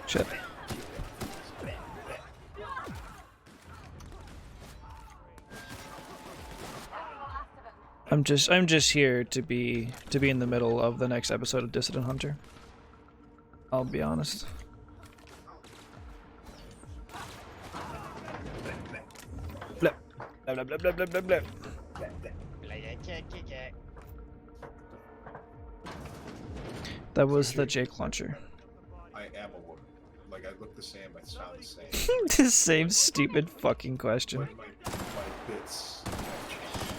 Shit. I'm just here to be in the middle of the next episode of Dissident Hunter. I'll be honest. Blip. Blah blah blah blah blah blah blah. That was the Jake launcher.
I am a woman. Like I look the same. I sound the same.
The same stupid fucking question.
But my bits have changed.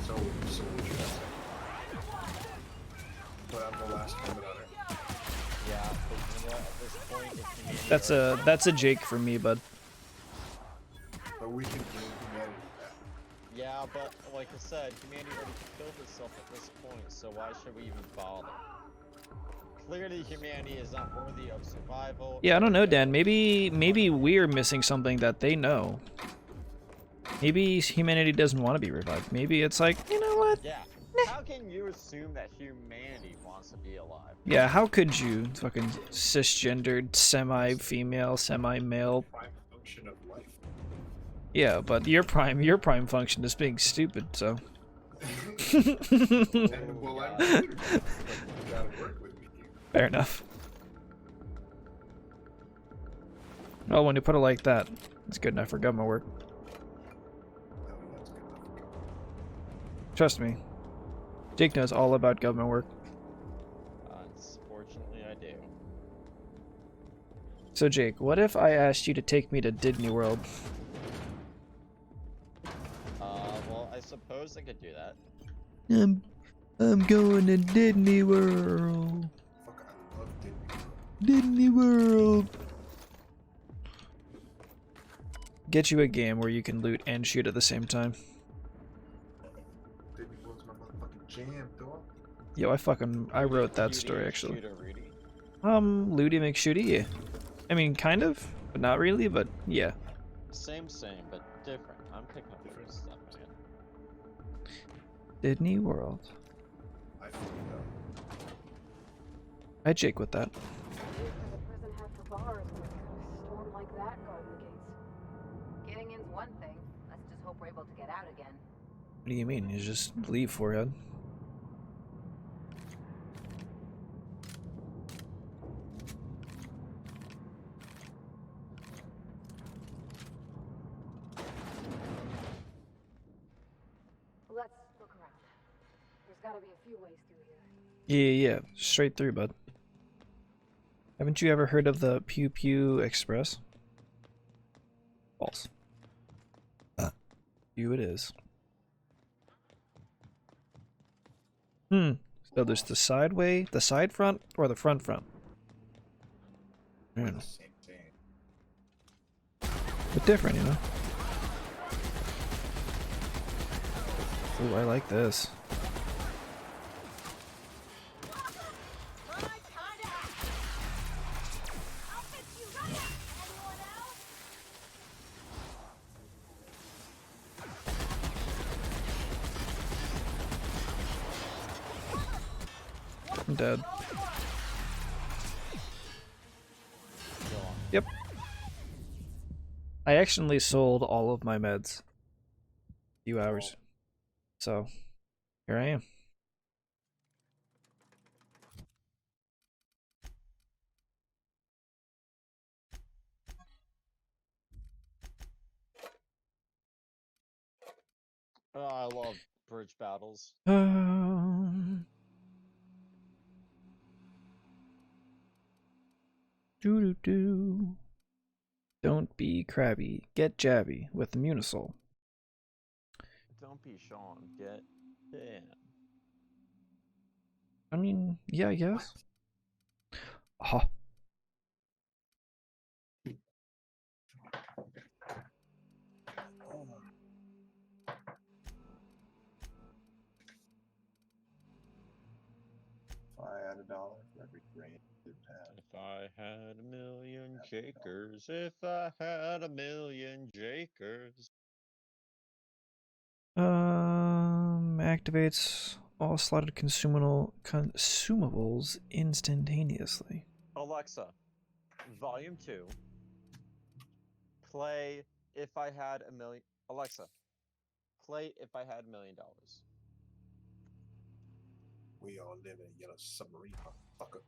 So what you gonna say? But I'm the last woman on it.
Yeah, but you know what? At this point, if humanity
That's a Jake for me, bud.
But we can do humanity that.
Yeah, but like humanity already killed itself at this point, so why should we even bother? Clearly, humanity is not worthy of survival.
Yeah, I don't know, Dan.
ergo,
Maybe we're missing something that they know. Maybe humanity doesn't want to be revived. Maybe it's like, you know what?
Yeah. How can you assume that humanity wants to be alive?
Yeah, how could you? Fucking cisgendered, semi-female, semi-male.
Prime function of life.
Yeah, but your prime function is being stupid, so.
And well, I'm
God.
you gotta work with me.
Fair enough. Well, when you put it like that, it's good enough for government work.
Oh, that's good enough.
Trust me. Jake knows all about government work.
Unfortunately, I do.
So Jake, what if I asked you to take me to Disney World?
Well, I suppose I could do that.
I'm going to Disney World.
Fuck, I love Disney.
Disney World. Get you a game where you can loot and shoot at the same time.
Disney World's my motherfucking jam, dog.
Yo, I wrote that
Cutie
story actually.
Shooter Rudy.
Looty McShooty, yeah. I mean, kind of, but not really, but yeah.
Same, but different. I'm picking up different stuff, man.
Disney World.
I fucked up.
I Jake with that.
The prison had for bars with a storm like that guarding the gates.
Getting in's one thing. Let's just hope we're able to get out again.
What do you mean? You just leave, forehead.
Let's look around. There's gotta be a few ways through here.
Yeah, straight through, bud. Haven't you ever heard of the Pew Pew Express? False. You it is. So there's the side way, the side front, or the front front? I don't know.
Same thing.
But different, you know? Ooh, I like this. I'm dead.
Go on.
Yep. I accidentally sold all of my meds. A few hours. So, here I am.
Oh, I love bridge battles.
Doo-doo-doo. Don't be crabby. Get jabby with the Munisol.
Don't be Sean. Get Dan.
I mean, yeah, I guess. Aha.
If I had $1 for every grain it had.
If I had 1,000,000 Jakers, if I had 1,000,000 Jakers.
Activates all slotted consumables instantaneously.
Alexa, Volume 2. Play If I Had a Million. Alexa, play If I Had $1,000,000.
We all live in a yellow submarine, motherfucker.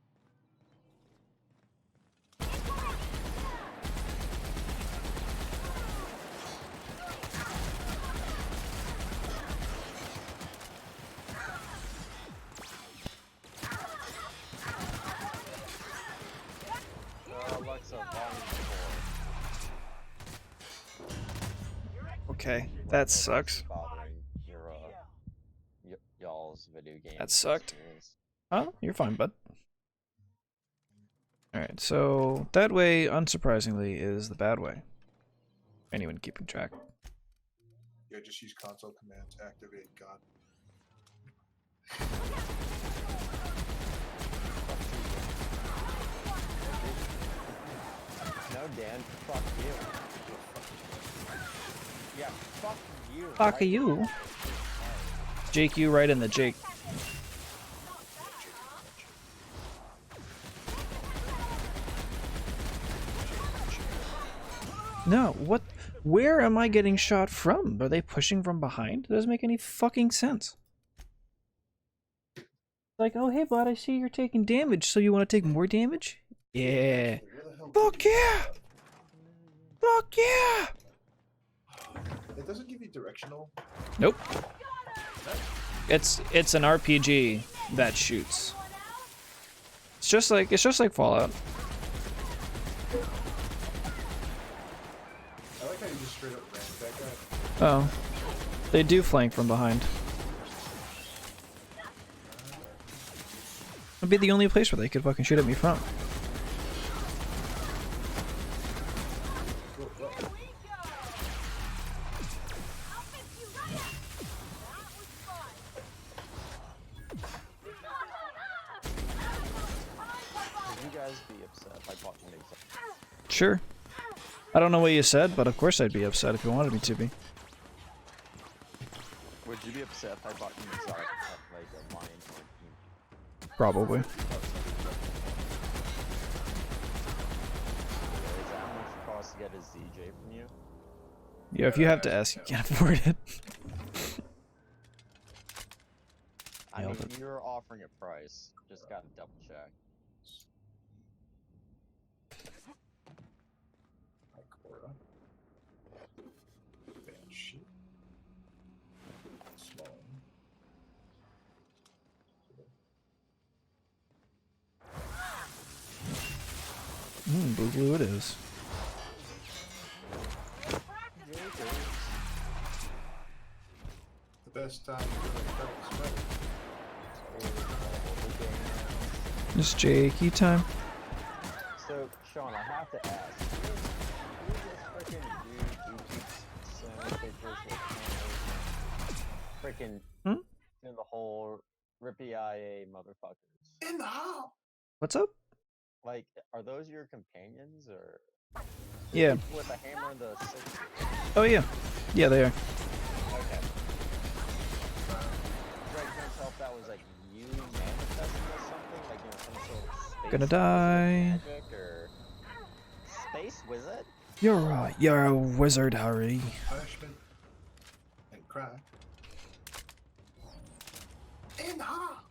Alexa, Volume 4.
Okay, that sucks.
Bothering your y'all's video game.
That sucked.
experience.
Oh, you're fine, bud. Alright, so that way, unsurprisingly, is the bad way. Anyone keeping track.
Yeah, just use console command to activate God.
No, Dan, fuck you. Yeah, fuck you.
Fuck
right?
you. Jake, you right in the Jake. No, what? Where am I getting shot from? Are they pushing from behind? It doesn't make any fucking sense. Like, oh hey bud, I see you're taking damage, so you want to take more damage? Yeah. Fuck yeah! Fuck yeah!
It doesn't give you directional.
Nope. It's an RPG that shoots. It's just like Fallout.
I like how you just straight up ran that guy.
Oh. They do flank from behind. It'd be the only place where they could fucking shoot at me from.
Would you guys be upset if I bought an exotic?
Sure. I don't know what you said, but of course I'd be upset if you wanted me to be.
Would you be upset if I bought an exotic like a lion or a king?
Probably.
Is that how much it costs to get a ZJ from you?
Yeah, if you have to ask, you can't afford it.
I
Nailed
mean,
it.
you're offering a price. Just gotta double check.
Ikora. Banshee. Small.
Blue blue it is.
The best time to like that
It's Jakey time.
So, Sean, I have to ask. Who's this freaking dude who keeps sending pictures of freaking
Hmm?
in the whole rippy IA motherfuckers?
in the hall.
What's up?
Like, are those your companions or
Yeah.
with a hammer and the six?
Oh yeah. Yeah, they are.
Okay. Greg, couldn't tell if that was like you manifesting or something, like some sort of space
Gonna
wizard
die.
magic or space wizard.
You're a wizard, Harry.
Punishment and cry. In the hall.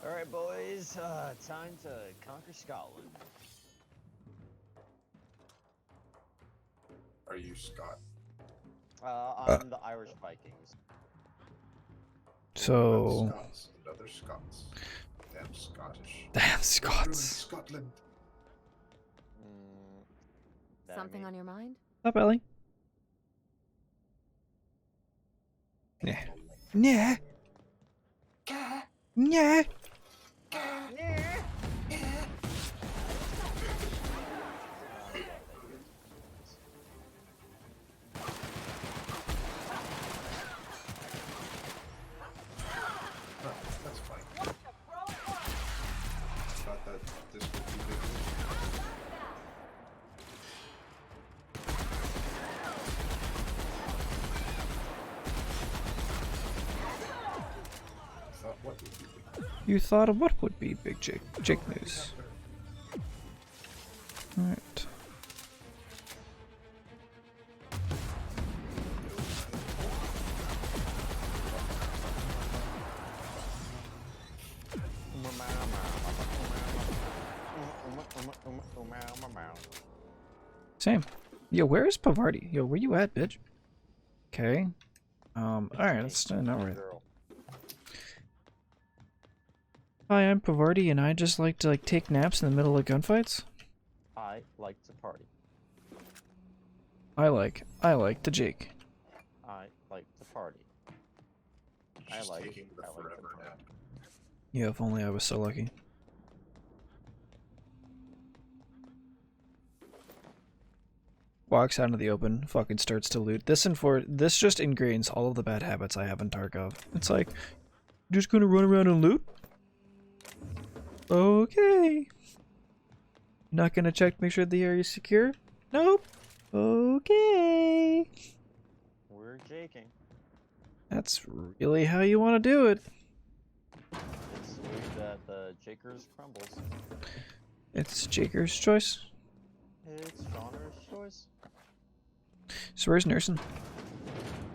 Alright, boys, time to conquer Scotland.
Are you Scott?
I'm the Irish Vikings.
So
Scots and other Scots. Damn Scottish.
damn
Ruined
Scots.
Scotland.
That I
Something
mean-
on your mind?
Up, Ellie? Yeah. Yeah. Yeah.
Oh, that's fine. Thought that this would be big. Thought what would be big.
You thought of what would be big Jake news. Alright. Same. Yo, where is Pavardi? Yo, where you at, bitch? Okay. Alright, let's stand out right.
Girl.
Hi, I'm Pavardi, and I just like to take naps in the middle of gunfights.
I like to party.
I like the Jake.
I like to party. I
Just
like-
taking the
I like
forever
the
nap.
Yeah, if only I was so lucky. walks out into the open, fucking starts to loot. This just ingrains all of the bad habits I have in Tarkov. It's like, you're just gonna run around and loot? Okay. Not gonna check to make sure the area is secure? Nope. Okay.
We're jaking.
That's really how you want to do it.
It's the way that the Jakers crumbles.
It's Jaker's choice.
It's Shauner's choice.
So where's Nerson?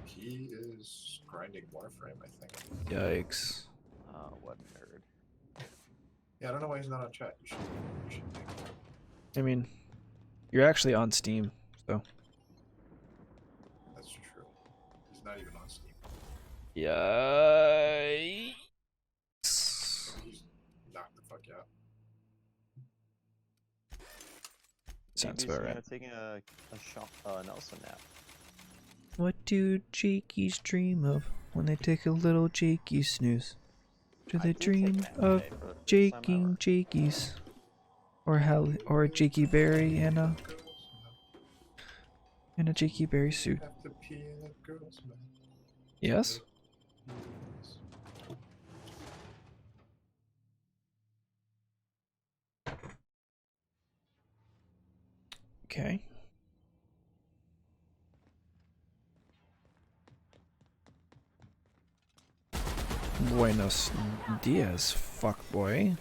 He is grinding Warframe, I think.
Yikes.
Oh, what nerd.
Yeah, I don't know why he's not on chat. You should think.
I mean, you're actually on Steam, so.
That's true. He's not even on Steam.
Yikes.
He's knocked the fuck out.
Sounds
Maybe
about
he's
right.
taking a Nelson nap.
What do Jakies dream of when they take a little Jakey snooze? Do
I
they
did take
dream
a nap
of
today for the first time
jaking
ever.
Jakies? Or a Jakey Berry and a Jakey Berry suit?
Have to pee in the girls' night.
Yes? Okay. Buenos dias, fuckboy.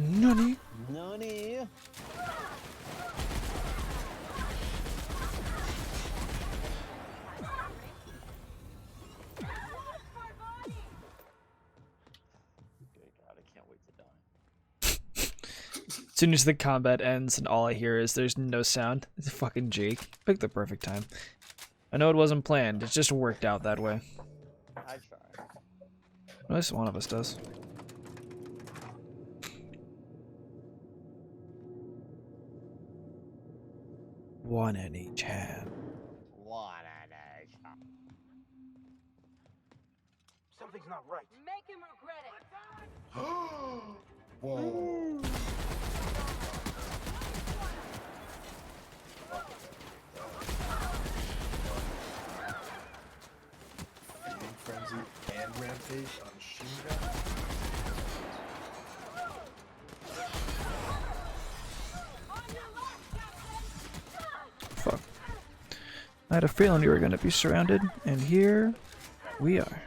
Nani?
Nani? Good God, I can't wait to die.
As soon as the combat ends and all I hear is there's no sound, it's fucking Jake. Picked the perfect time. I know it wasn't planned, it just worked out that way.
I try.
At least one of us does. One in each hand.
One and a shot.
Something's not right.
Make him regret it.
Whoa. Feeding Frenzy and Rampage on Shinga.
Fuck. I had a feeling you were gonna be surrounded, and here we are.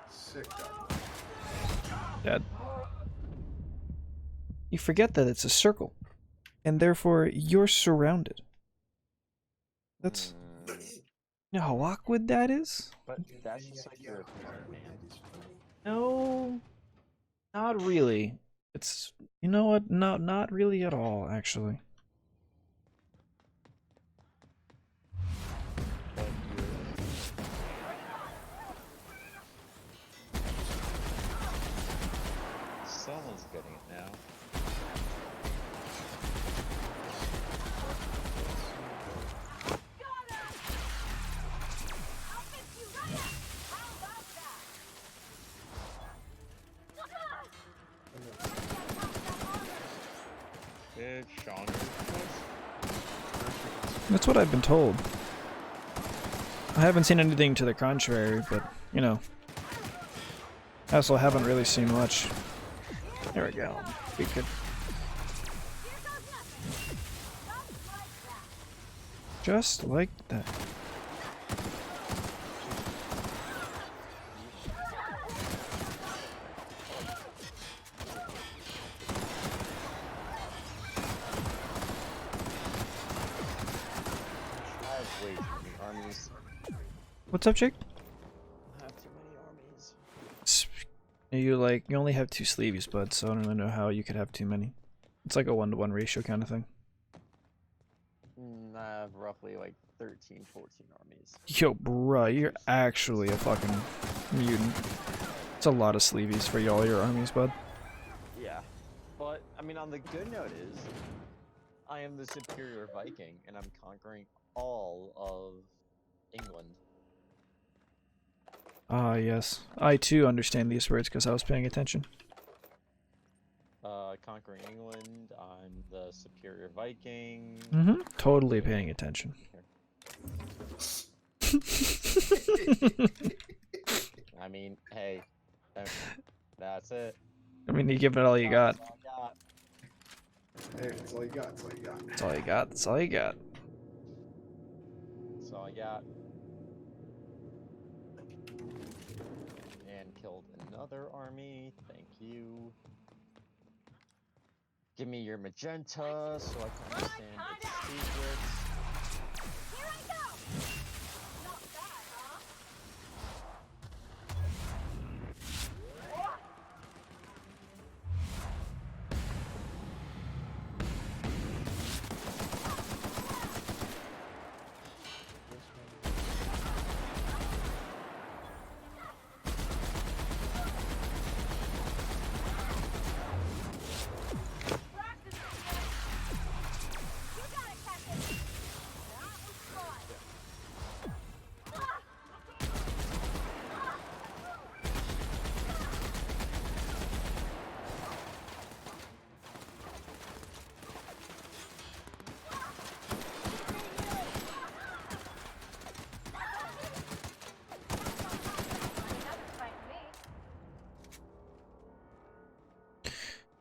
Sick guy.
Dad. You forget that it's a circle, and therefore you're surrounded. That's you know how awkward that is?
But that's just like your opinion, man.
No, not really. It's you know what? Not really at all, actually.
But someone's getting it now. It's Shauner's choice.
That's what I've been told. I haven't seen anything to the contrary, but you know, I also haven't really seen much. There we go. We could. Just like that.
way too many armies.
What's up, Jake?
I have too many armies.
You only have 2 sleeves, bud, so I don't really know how you could have too many. It's like a 1-to-1 ratio kind of thing.
I have roughly like 13, 14 armies.
Yo, bruh, you're actually a fucking mutant. It's a lot of sleeves for all your armies, bud.
Yeah, but I mean, on the good note is, I am the superior Viking, and I'm conquering all of England.
Ah, yes. I too understand these words because I was paying attention.
Conquering England, I'm the superior Viking.
Mm-hmm. Totally paying attention.
I mean, hey, that's it.
I mean, you give it all you got.
That's all I got.
Hey, that's all you got. That's all you got.
That's all you got. That's all you got.
That's all I got. And killed another army. Thank you. Give me your magenta so I can understand its secrets.
Here I go! Not bad, huh?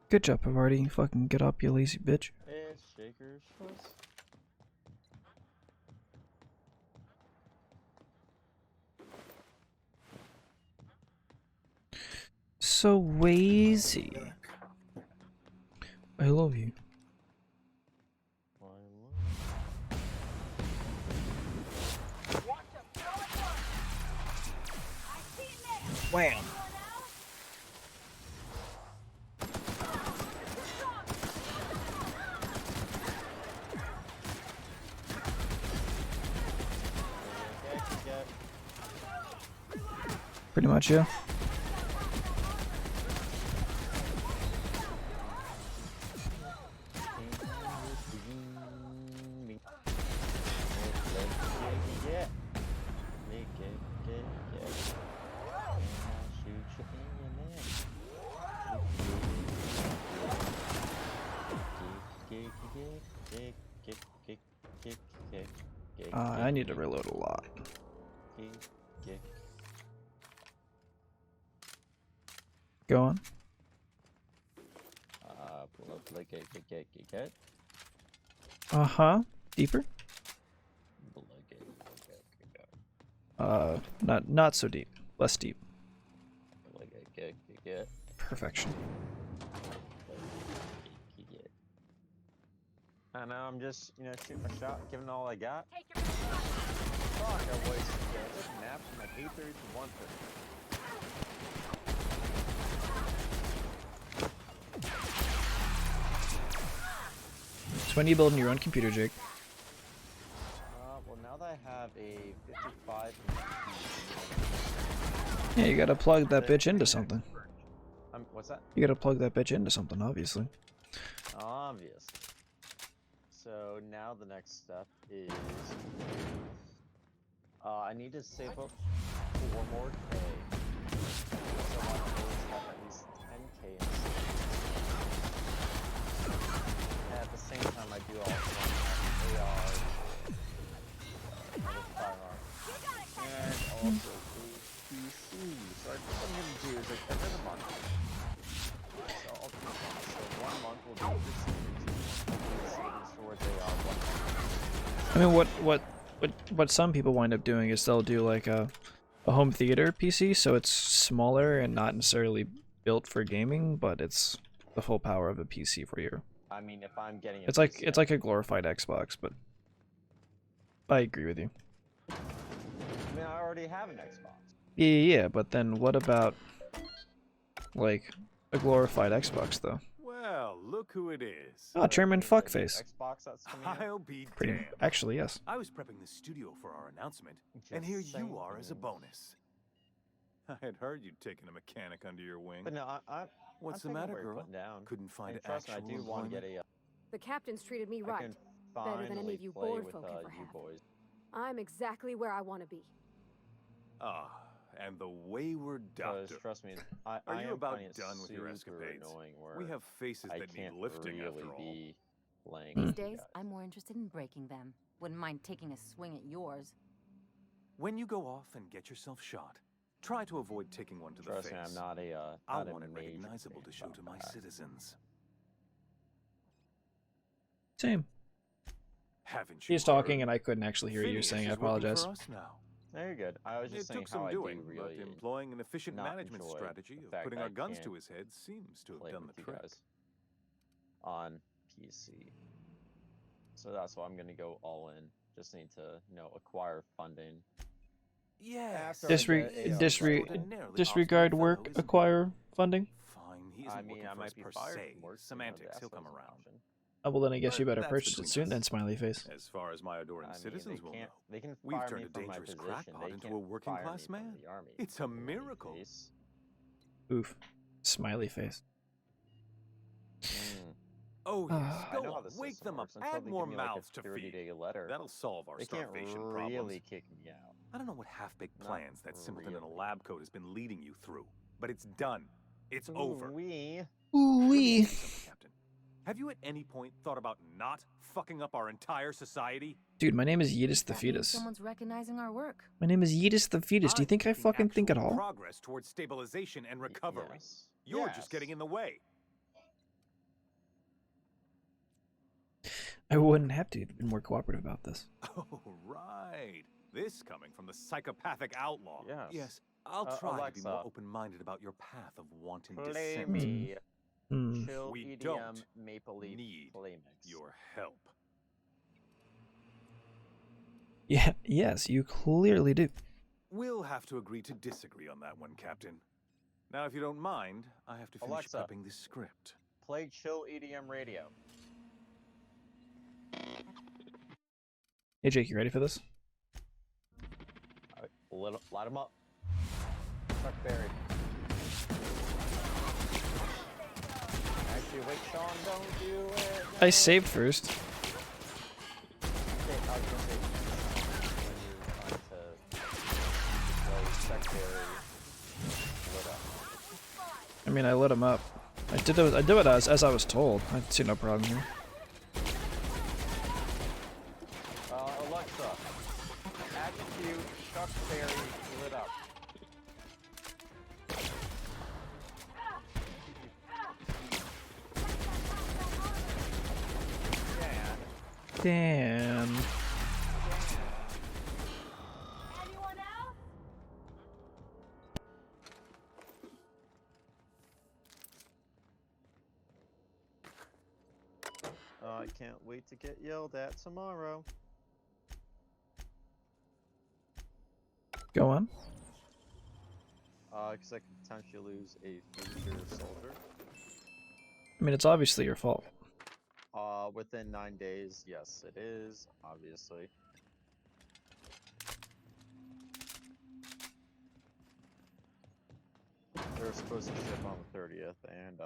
Good job, Havarti. Fucking get up, you lazy bitch.
It's Shaker's choice.
So lazy. I love you. Wham! Pretty much, yeah. I need to reload a lot. Go on. Uh-huh. Deeper? Not so deep. Less deep. Perfection.
I know, I'm just, shooting my shot, giving all I got. Fuck, I wasted it. I took a nap from like 8:30 to 1:30.
So when are you building your own computer, Jake?
Well, now that I have a 55...
Yeah, you gotta plug that bitch into something.
What's that?
You gotta plug that bitch into something, obviously.
Obvious. So now the next step is I need to save up 4 more K. So I always have at least 10K in savings. And at the same time I do also want to have AR, another firearm, and also a PC. So I think what I'm gonna do is like every month. So I'll do one. So 1 month will be the savings towards AR, 1 month.
I mean, what some people wind up doing is they'll do like a home theater PC, so it's smaller and not necessarily built for gaming, but it's the full power of a PC for you.
I mean, if I'm getting
It's like a glorified Xbox, but I agree with you.
I mean, I already have an Xbox.
Yeah, but then what about, like, a glorified Xbox, though?
Well, look who it is.
Oh, Chairman
The new
Fuckface.
Xbox that's coming out.
I'll be
Pretty,
damned.
actually, yes.
I was prepping the studio for our announcement,
Just
and here
saying
you are as a
things.
bonus. I had heard you'd taken a mechanic under your wing.
But no,
What's
I'm
the
thinking
matter,
where you're
girl?
putting down.
Couldn't find
And trust me, I
actual
do want to get
employment?
The captain's treated me
I
right.
can
Better than any
finally
of you
play
bored
with
folk ever
you
have.
boys.
I'm exactly where I want to be.
Ah, and the wayward
Because
doctor.
trust me,
Are
I
you
am
about
finding it
done with your
super
escapades?
annoying where
We have faces
I
that need
can't
lifting
really
after all.
be playing
These
with you
days,
guys.
I'm more interested in breaking them. Wouldn't mind taking a swing at yours.
When you go off and get yourself shot, try to avoid taking one to the
Trust
face.
me, I'm not a
I
not a
want it
major
recognizable
fan
to show
about
to my
that.
citizens.
Same.
Haven't you
He's talking
heard?
and I couldn't actually hear you
Phineas
saying I
is working
apologize.
for us now.
No, you're good. I was just
It
saying
took some
how
doing,
I do
but
really
employing an efficient
not
management
enjoy
strategy
the
of
fact
putting
that
our
I
guns to
can't
his head seems to have
play
done
with
the
you
trick.
guys on PC. So that's why I'm gonna go all in. Just need to, acquire funding.
Yes.
After I get
Disregard work, acquire funding.
Fine, he
I
isn't
mean,
working
I
for
might
us
be
per
fired
se.
from work.
Semantics, he'll
that's
come
an
around.
option.
Oh, well, then I guess
But
you better
that's
purchase it
between
soon
us.
then, smiley face.
As far as my adoring
I mean,
citizens will know,
they can
we've
fire
turned
me
a
from my
dangerous
position.
crackpot
They
into
can't
a working
fire
class
me
man.
from the army.
It's a miracle.
Face.
Oof. Smiley face.
Oh yes,
I
go
know how
on,
the
wake
system
them up,
works until
add
they
more
give me like
mouths
a
to feed.
30-day letter.
That'll solve our
They can't
starvation
really
problems.
kick me out.
I don't know what half-baked
Not
plans that simpleton in a
really.
lab coat has been leading you through, but it's done. It's over.
Ooh-wee.
Let me
Ooh-wee.
ask you something, Captain. Have you at any point thought about not fucking up our entire society?
Dude, my name is Yeetus the
That means
fetus.
someone's recognizing our work.
My name is Yeetus the fetus. Do you think I
making
fucking think at
actual
all?
Progress towards stabilization and recovery.
Yes.
You're
Yes.
just getting in the way.
I wouldn't have to be more cooperative about this.
Oh, right. This coming from the psychopathic outlaw.
Yes.
Yes, I'll try to be more
Alexa.
open-minded about your path of wanton
Play
dissent.
me.
Hmm.
Chill
We
EDM
don't
Maple Leaf
need
play mix.
your help.
Yeah, yes, you clearly do.
We'll have to agree to disagree on that one, Captain. Now, if you don't mind, I have to finish
Alexa.
prepping this script.
Play Chill EDM radio.
Hey Jake, you ready for this?
Light him up. Chuck Berry. Actually, wait, Sean, don't do it.
I saved first.
Okay, I was gonna say, when you're trying to play Chuck Berry, lit up.
I mean, I lit him up. I did it as I was told. I see no problem here.
Alexa, execute Chuck Berry lit up.
Damn.
Anyone else?
I can't wait to get yelled at tomorrow.
Go on.
Because I could potentially lose a future soldier.
I mean, it's obviously your fault.
Within 9 days, yes, it is, obviously. They were supposed to ship on the 30th, and,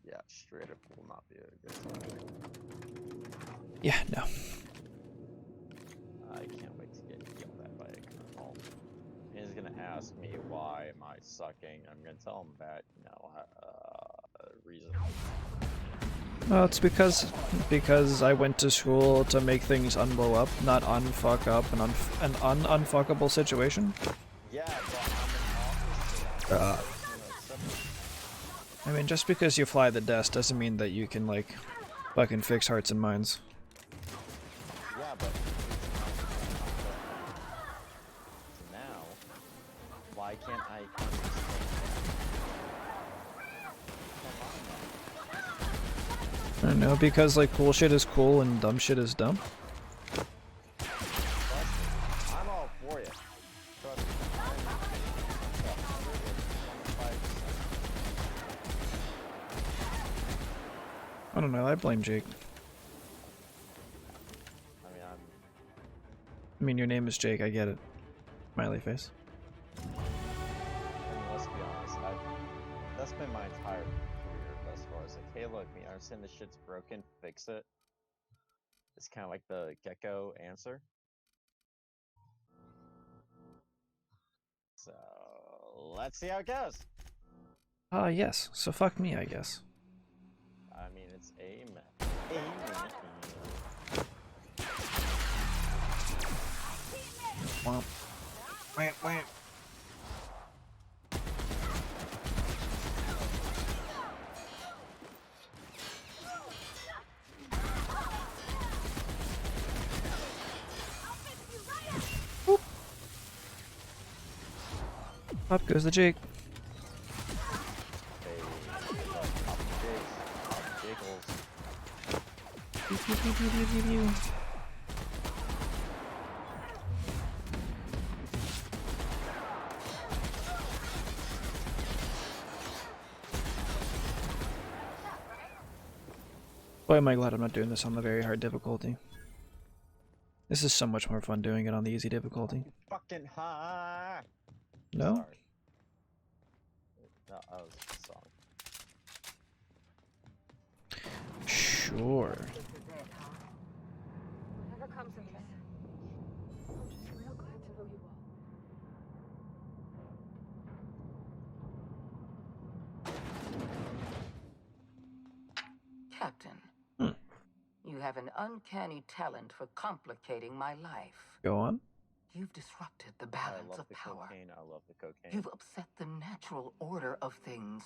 yeah, straight up will not be a good time.
Yeah, no.
I can't wait to get yelled at by a colonel. He's gonna ask me why am I sucking. I'm gonna tell him that, reason.
Well, it's because I went to school to make things unblow up, not unfuck up an unfuckable situation.
Yeah, but I'm an officer.
I mean, just because you fly the desk doesn't mean that you can, like, fucking fix hearts and minds.
Yeah, but now, why can't I understand?
I don't know, because, like, cool shit is cool and dumb shit is dumb. I don't know. I blame Jake.
I mean,
I mean, your name is Jake. I get it. Smiley face.
I mean, let's be honest. That's been my entire career thus far. It's like, hey, look, I understand this shit's broken. Fix it. It's kind of like the gecko answer. So let's see how it goes.
Yes. So fuck me, I guess.
I mean, it's amen. Amen.
Womp. Wham, wham. Whoop. Up goes the Jake.
Hey, pop jigs, pop jiggles.
Pew, pew, pew, pew, pew, pew, pew. Boy, am I glad I'm not doing this on the very hard difficulty. This is so much more fun doing it on the easy difficulty.
Fucking high.
No?
Sorry. No, that was a song.
Sure.
This is it, huh? Whatever comes of this, I'm just real glad to know you all.
Captain, you have an uncanny talent for complicating my life.
Go on.
You've disrupted the
I
balance
love
of
the
power.
cocaine. I love the cocaine.
You've upset the natural order of things.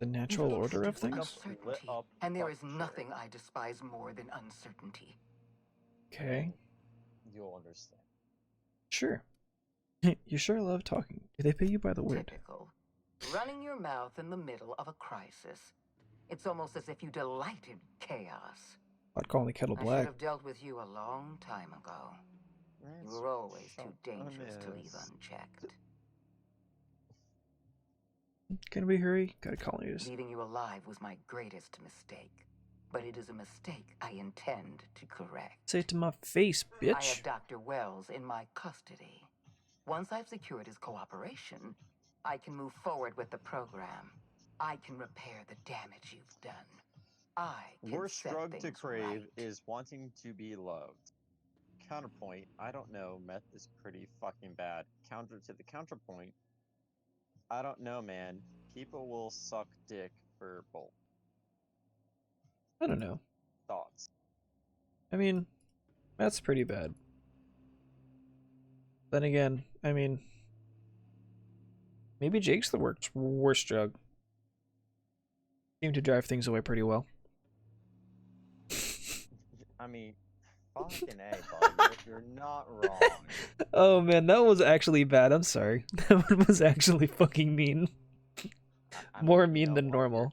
The natural
You've
order of
introduced
things?
uncertainty,
Lit up
and there is
fucking
nothing
shit.
I despise more than uncertainty.
Okay.
You'll understand.
Sure. You sure love talking. Do they pay you by the word?
Typical. Running your mouth in the middle of a crisis. It's almost as if you delight in chaos.
I'd call the kettle
I should
black.
have dealt with you a long time ago. You were always too dangerous to leave unchecked.
Can we hurry? Got colonies.
Leaving you alive was my greatest mistake. But it is a mistake I intend to correct.
Say it to my face,
I
bitch.
have Dr. Wells in my custody. Once I've secured his cooperation, I can move forward with the program. I can repair the damage you've done. I can
Worst
set
drug to
things
crave
right.
is wanting to be loved. Counterpoint, I don't know, meth is pretty fucking bad. Counter to the counterpoint, I don't know, man. People will suck dick for both.
I don't know.
Thoughts?
I mean, that's pretty bad. Then again, I mean, maybe Jake's the worst drug. Seemed to drive things away pretty well.
I mean, fucking A, bud. You're not wrong.
Oh man, that was actually bad. I'm sorry. That one was actually fucking mean. More mean than normal.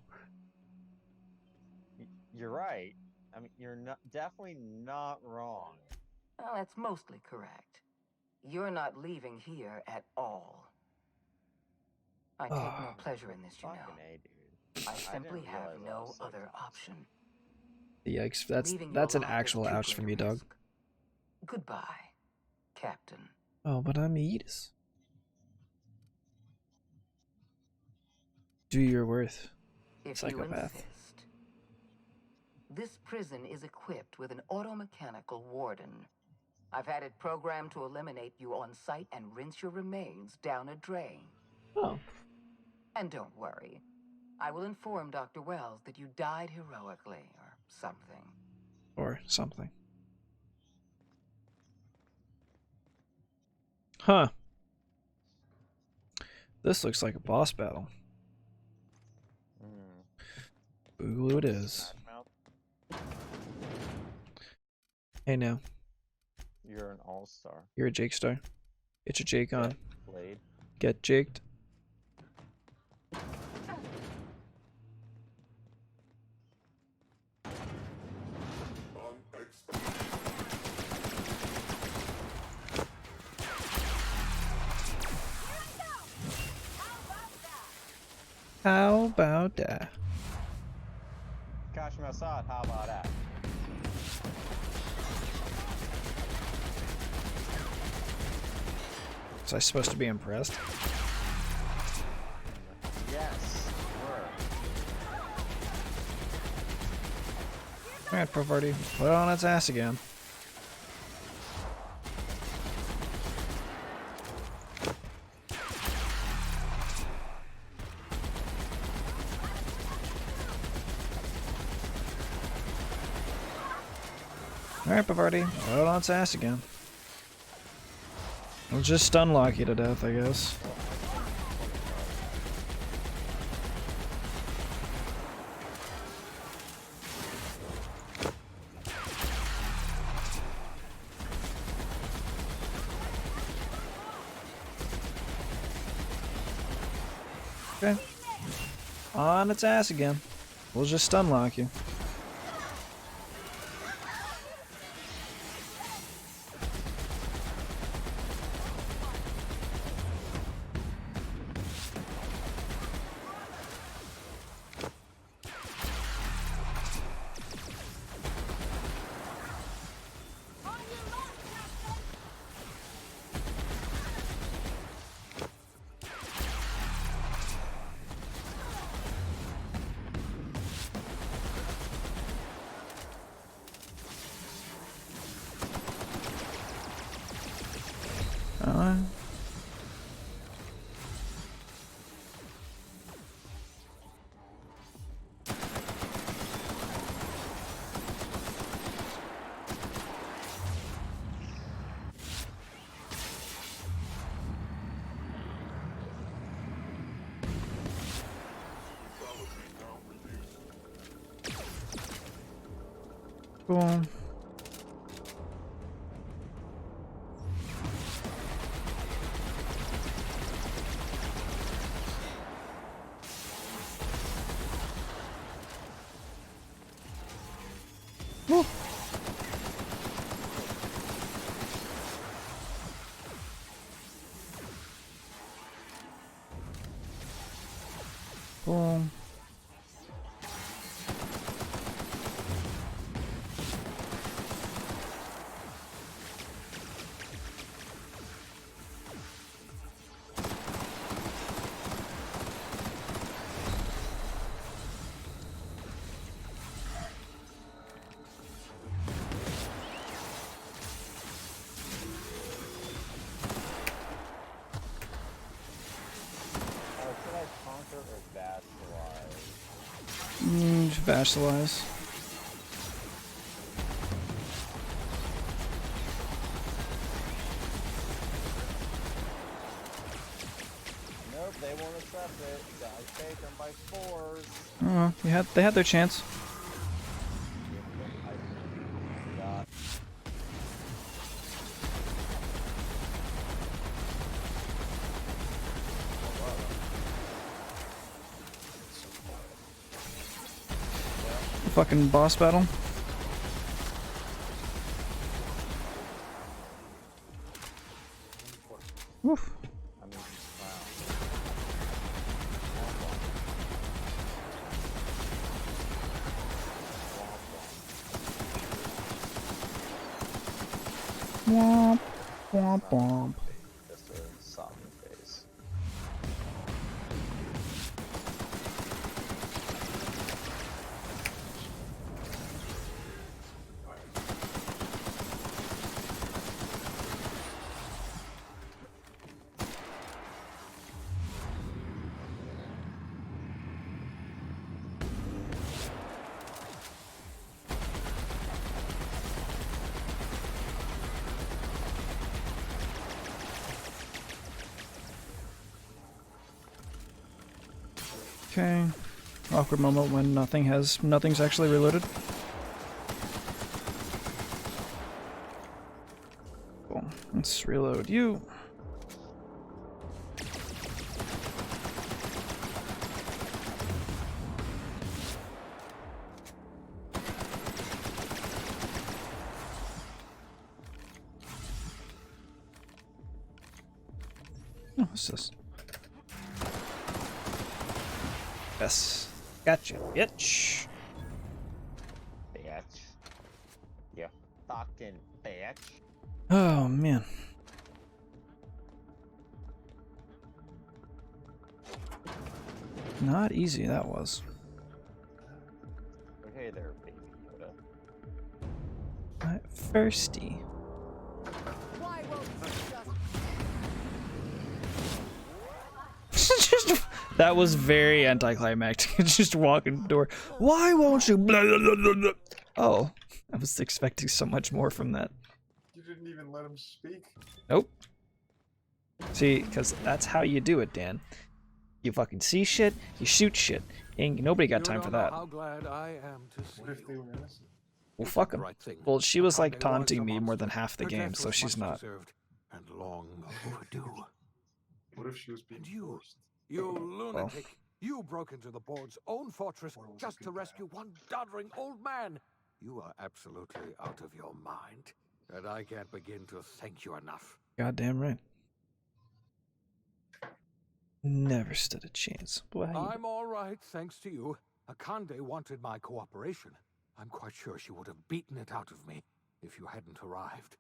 You're right. I mean, you're not definitely not wrong.
Well, that's mostly correct. You're not leaving here at all. I take no pleasure in this, you know.
Fucking A, dude.
I simply
didn't
have
realize I
no
was so
other
toxic.
option.
Yikes,
Leaving you
that's an
alive is
actual
too
ouch
great
for
a
me, dog.
risk. Goodbye, Captain.
Oh, but I'm Edis. Do your worth,
If you
psychopath.
insist. This prison is equipped with an automechanical warden. I've had it programmed to eliminate you on sight and rinse your remains down a drain.
Oh.
And don't worry. I will inform Dr. Wells that you died heroically, or something.
Or something. Huh. This looks like a boss battle. Boogaloo it is. Hey now.
You're an all-star.
You're a Jake star. Get your Jake on.
Blade.
Get Jaked. How about that?
Gosh, Assad. How about that?
Was I supposed to be impressed?
Yes,
Alright, Pro Party. Put it on its ass again. Alright, Bavardi. Put it on its ass again. We'll just stun lock you to death, I guess. Okay. On its ass again. We'll just stun lock you. Cool. Woo. Cool.
should I conquer or vassalize?
Vassalize.
Nope, they won't accept it. Gotta take them by force.
They had their chance. Fucking boss battle. Woof. Womp, womp, womp.
Just a soften face.
Okay. Awkward moment when nothing's actually reloaded. Cool. Let's reload you. Oh, what's this? Yes. Gotcha, bitch.
fucking bitch.
Oh man. Not easy that was.
Oh, hey there, baby Yoda.
Firsty.
Why won't
Just, that was very anticlimactic. Just walking the door. Why won't you? Blah, blah, blah, blah, blah. Oh, I was expecting so much more from that.
You didn't even let him speak.
Nope. See, because that's how you do it, Dan. You fucking see shit, you shoot shit. Ain't nobody got time for that.
How glad I am to see
What if they were innocent?
Well, fuck him.
right thing.
Well, she was like
Akane was
taunting
a
me more
monster.
than half the
Her
game,
death
so
was
she's
much
not.
deserved and long overdue.
What if she was being forced?
You lunatic! You broke into the board's own fortress
Or was it
just to
good
rescue one doddering old man. You are absolutely out of your mind, and I can't begin to thank you enough.
Goddamn right. Never stood a chance. Boy, how you
I'm all right, thanks to you. Akande wanted my cooperation. I'm quite sure she would have beaten it out of me if you hadn't arrived.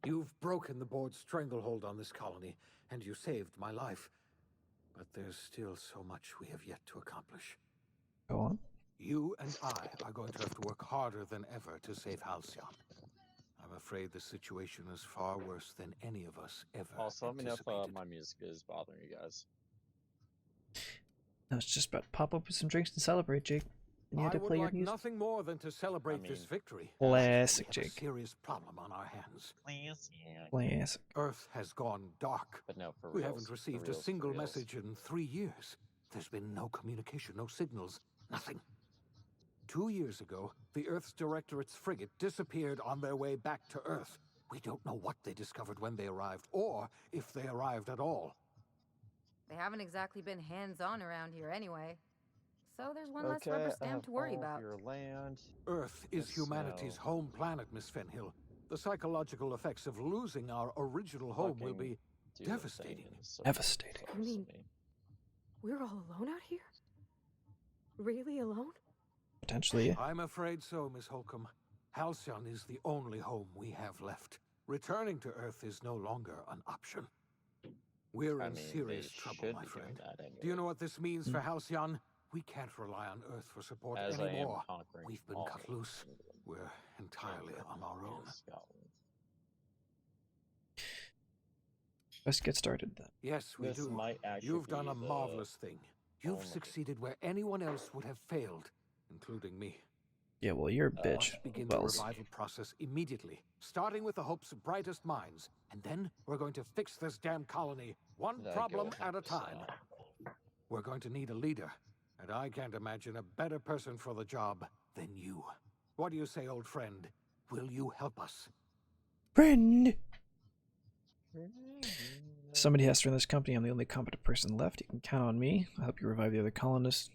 You've broken the board's stranglehold on this colony, and you saved my life. But there's still so much we have yet to accomplish.
go on.
You and I are going to have to work harder than ever to save Halcyon. I'm afraid the situation is far worse than any of us ever
Also, let me know if
anticipated.
my music is bothering you guys.
I was just about to pop up with some drinks and celebrate, Jake. And you had
I
to
would
play your
like
music.
nothing more than to celebrate this victory.
Classic,
We have a
Jake.
serious problem on our hands.
Classic.
Earth has gone dark.
But no, for
We
reals,
haven't
for
received
reals,
a
for
single
reals.
message in 3 years. There's been no communication, no signals, nothing. 2 years ago, the Earth's Directorate's frigate disappeared on their way back to Earth. We don't know what they discovered when they arrived, or if they arrived at all.
They haven't exactly been hands-on around here anyway. So there's one less
Okay,
rubber
I
stamp
have
to worry
all of
about.
your land.
Earth is
Yes,
humanity's
no.
home planet, Miss Fenhill. The psychological effects of losing our original home will be
Do the
devastating.
thing so
Devastating.
You mean we're all alone out here? Really alone?
Potentially, yeah.
I'm afraid so, Miss Holcomb. Halcyon is the only home we have left. Returning to Earth is no longer an option. We're in serious trouble, my friend. Do you know what this means for Halcyon? We can't rely on Earth for support
As I am
anymore.
conquering
We've been
all
cut loose.
of England.
We're entirely on our own.
Scotland.
Let's get started then.
Yes, we
This
do.
might actually
You've done
be
a
the
marvelous thing. You've
only-
succeeded where anyone else would have failed, including me.
Yeah, well, you're a bitch.
Let's begin the
Wells.
revival process immediately, starting with the Hope's brightest minds, and then we're going to fix this damn colony, one
That
problem
goes
at a time. We're going to need a leader, and I can't imagine a better person for the job than you. What do you say, old friend? Will you help us?
Friend! Somebody has to run this company. I'm the only competent person left. You can count on me. I'll help you revive the other colonists.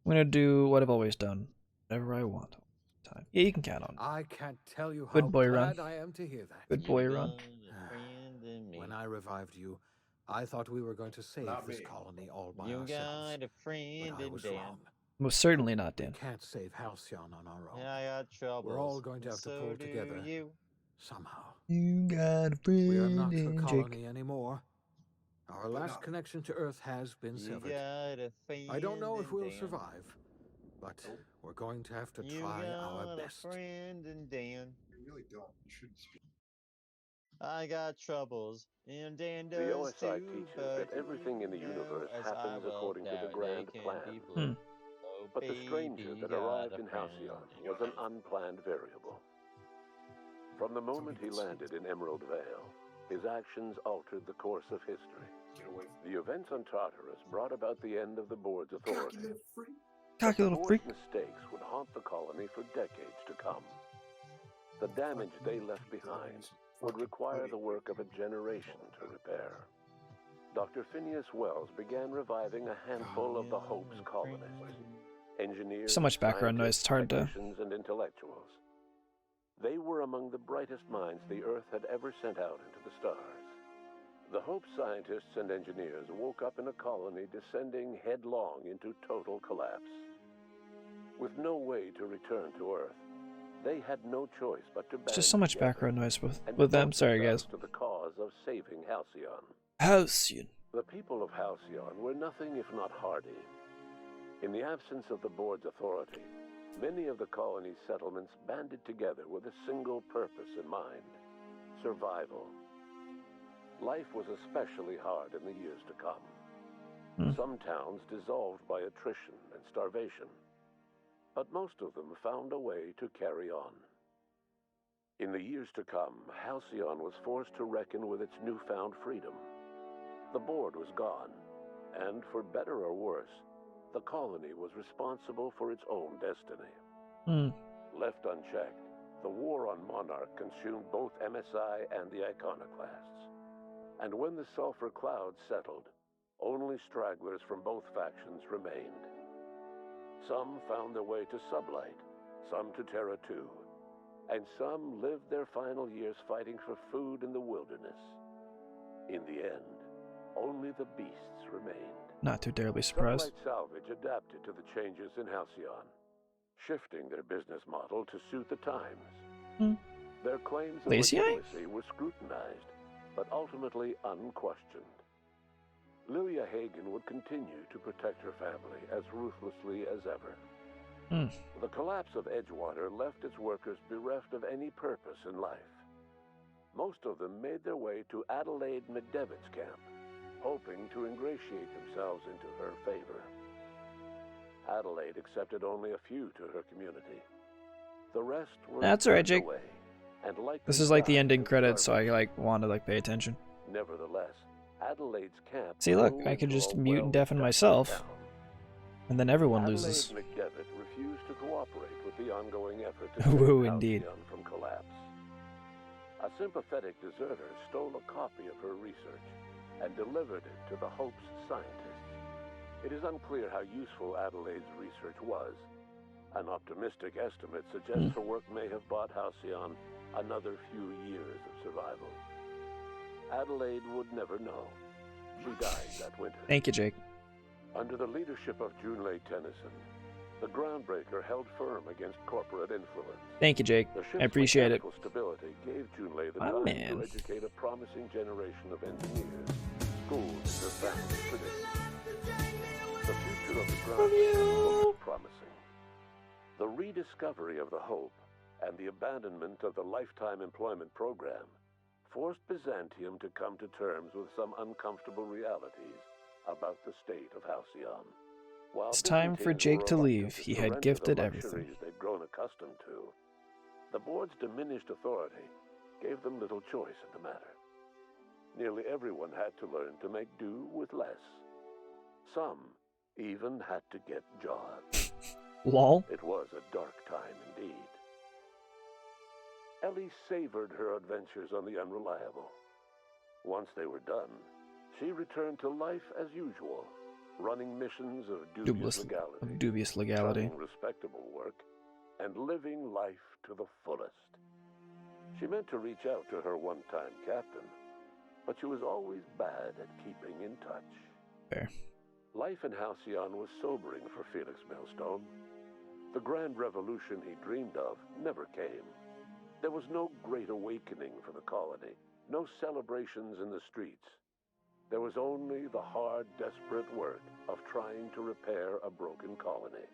I'm gonna do what I've always done. Whatever I want. All the time. Yeah, you can count on me.
I can't tell you how
Good boy,
glad
Ron.
I am to hear that.
Good boy, Ron.
When I revived you, I thought we were going to save
Not
this
me.
colony all by
You
ourselves.
got a friend
But I
in
was
Dan.
wrong.
Most certainly not,
We
Dan.
can't save Halcyon on our own.
Yeah, I got troubles.
We're all going to
and
have to
so
pull
do
together
you.
somehow.
You got a
We are not
friend
the
in
colony
Jake.
anymore. Our last connection to Earth has been
You
severed.
got a friend
I don't know if
in
we'll
Dan.
survive, but we're going to have to
You
try our
got
best.
a friend in Dan.
You really don't. You shouldn't speak.
I got troubles, and Dan does
The OSI
too,
teaches
but
that everything in the
you
universe
know, as I
happens
well
according to the
doubt,
grand
they can
plan.
be blue. Oh,
But the stranger
baby,
that
got
arrived
a
in
friend
Halcyon
in
was an
Dan.
unplanned variable. From the moment he landed in Emerald Vale, his actions altered the course of history.
Get away
The events on Tartarus brought about the end of the board's authority.
Cocky little freak.
Board's mistakes would haunt the colony for decades to come. The damage they left behind would require the work of a generation to repair. Dr. Phineas Wells began reviving a handful of the Hope's colonists. Engineers,
So much background noise, it's hard to...
technicians, and intellectuals. They were among the brightest minds the Earth had ever sent out into the stars. The Hope scientists and engineers woke up in a colony descending headlong into total collapse. With no way to return to Earth, they had no choice but to
It's just so
band
much
together
background noise
and
with them.
devote
Sorry,
themselves
guys.
to the cause of saving Halcyon.
Halcyon.
The people of Halcyon were nothing if not hardy. In the absence of the board's authority, many of the colony's settlements banded together with a single purpose in mind: survival. Life was especially hard in the years to come. Some towns dissolved by attrition and starvation, but most of them found a way to carry on. In the years to come, Halcyon was forced to reckon with its newfound freedom. The board was gone, and for better or worse, the colony was responsible for its own destiny. Left unchecked, the war on Monarch consumed both MSI and the Iconoclasts. And when the sulfur clouds settled, only stragglers from both factions remained. Some found their way to Sublight, some to Terra 2, and some lived their final years fighting for food in the wilderness. In the end, only the beasts remained.
Not too terribly surprised.
Sublight Salvage adapted to the changes in Halcyon, shifting their business model to suit the times. Their claims of
Lazy eye?
legitimacy were scrutinized, but ultimately unquestioned. Lilia Hagen would continue to protect her family as ruthlessly as ever. The collapse of Edgewater left its workers bereft of any purpose in life. Most of them made their way to Adelaide McDevitt's camp, hoping to ingratiate themselves into her favor. Adelaide accepted only a few to her community. The rest were
That's alright,
turned
Jake.
away, and likely
This is like the
died
ending
in
credits, so I
starvation.
want to pay attention.
Nevertheless, Adelaide's camp
See, look,
grew
I could
into
just
a
mute and deafen
well-respected
myself,
town.
and then everyone
Adelaide
loses.
McDevitt refused to cooperate with the ongoing effort to
Woo,
save
indeed.
Halcyon from collapse. A sympathetic deserter stole a copy of her research and delivered it to the Hope's scientists. It is unclear how useful Adelaide's research was. An optimistic estimate suggests her work may have bought Halcyon another few years of survival. Adelaide would never know. She died that winter.
Thank you, Jake.
Under the leadership of Junlei Tennyson, the Groundbreaker held firm against corporate influence.
Thank you, Jake.
The
I
ship's
appreciate it.
mechanical stability gave Junlei the
My
time
man.
to educate a promising generation of engineers, schooled in her family's traditions. The future of the Groundbreaker looked promising. The rediscovery of the Hope and the abandonment of the lifetime employment program forced Byzantium to come to terms with some uncomfortable realities about the state of Halcyon. While
It's time for
Byzantines
Jake
were
to
reluctant
leave.
to
He had
surrender the
gifted
luxuries
everything.
they'd grown accustomed to, the board's diminished authority gave them little choice in the matter. Nearly everyone had to learn to make do with less. Some even had to get jobs.
Lol.
It was a dark time indeed. Ellie savored her adventures on the Unreliable. Once they were done, she returned to life as usual, running missions of
Dubious legality.
running respectable work, and living life to the fullest. She meant to reach out to her one-time captain, but she was always bad at keeping in touch.
Fair.
Life in Halcyon was sobering for Felix Millstone. The grand revolution he dreamed of never came. There was no great awakening for the colony, no celebrations in the streets. There was only the hard, desperate work of trying to repair a broken colony.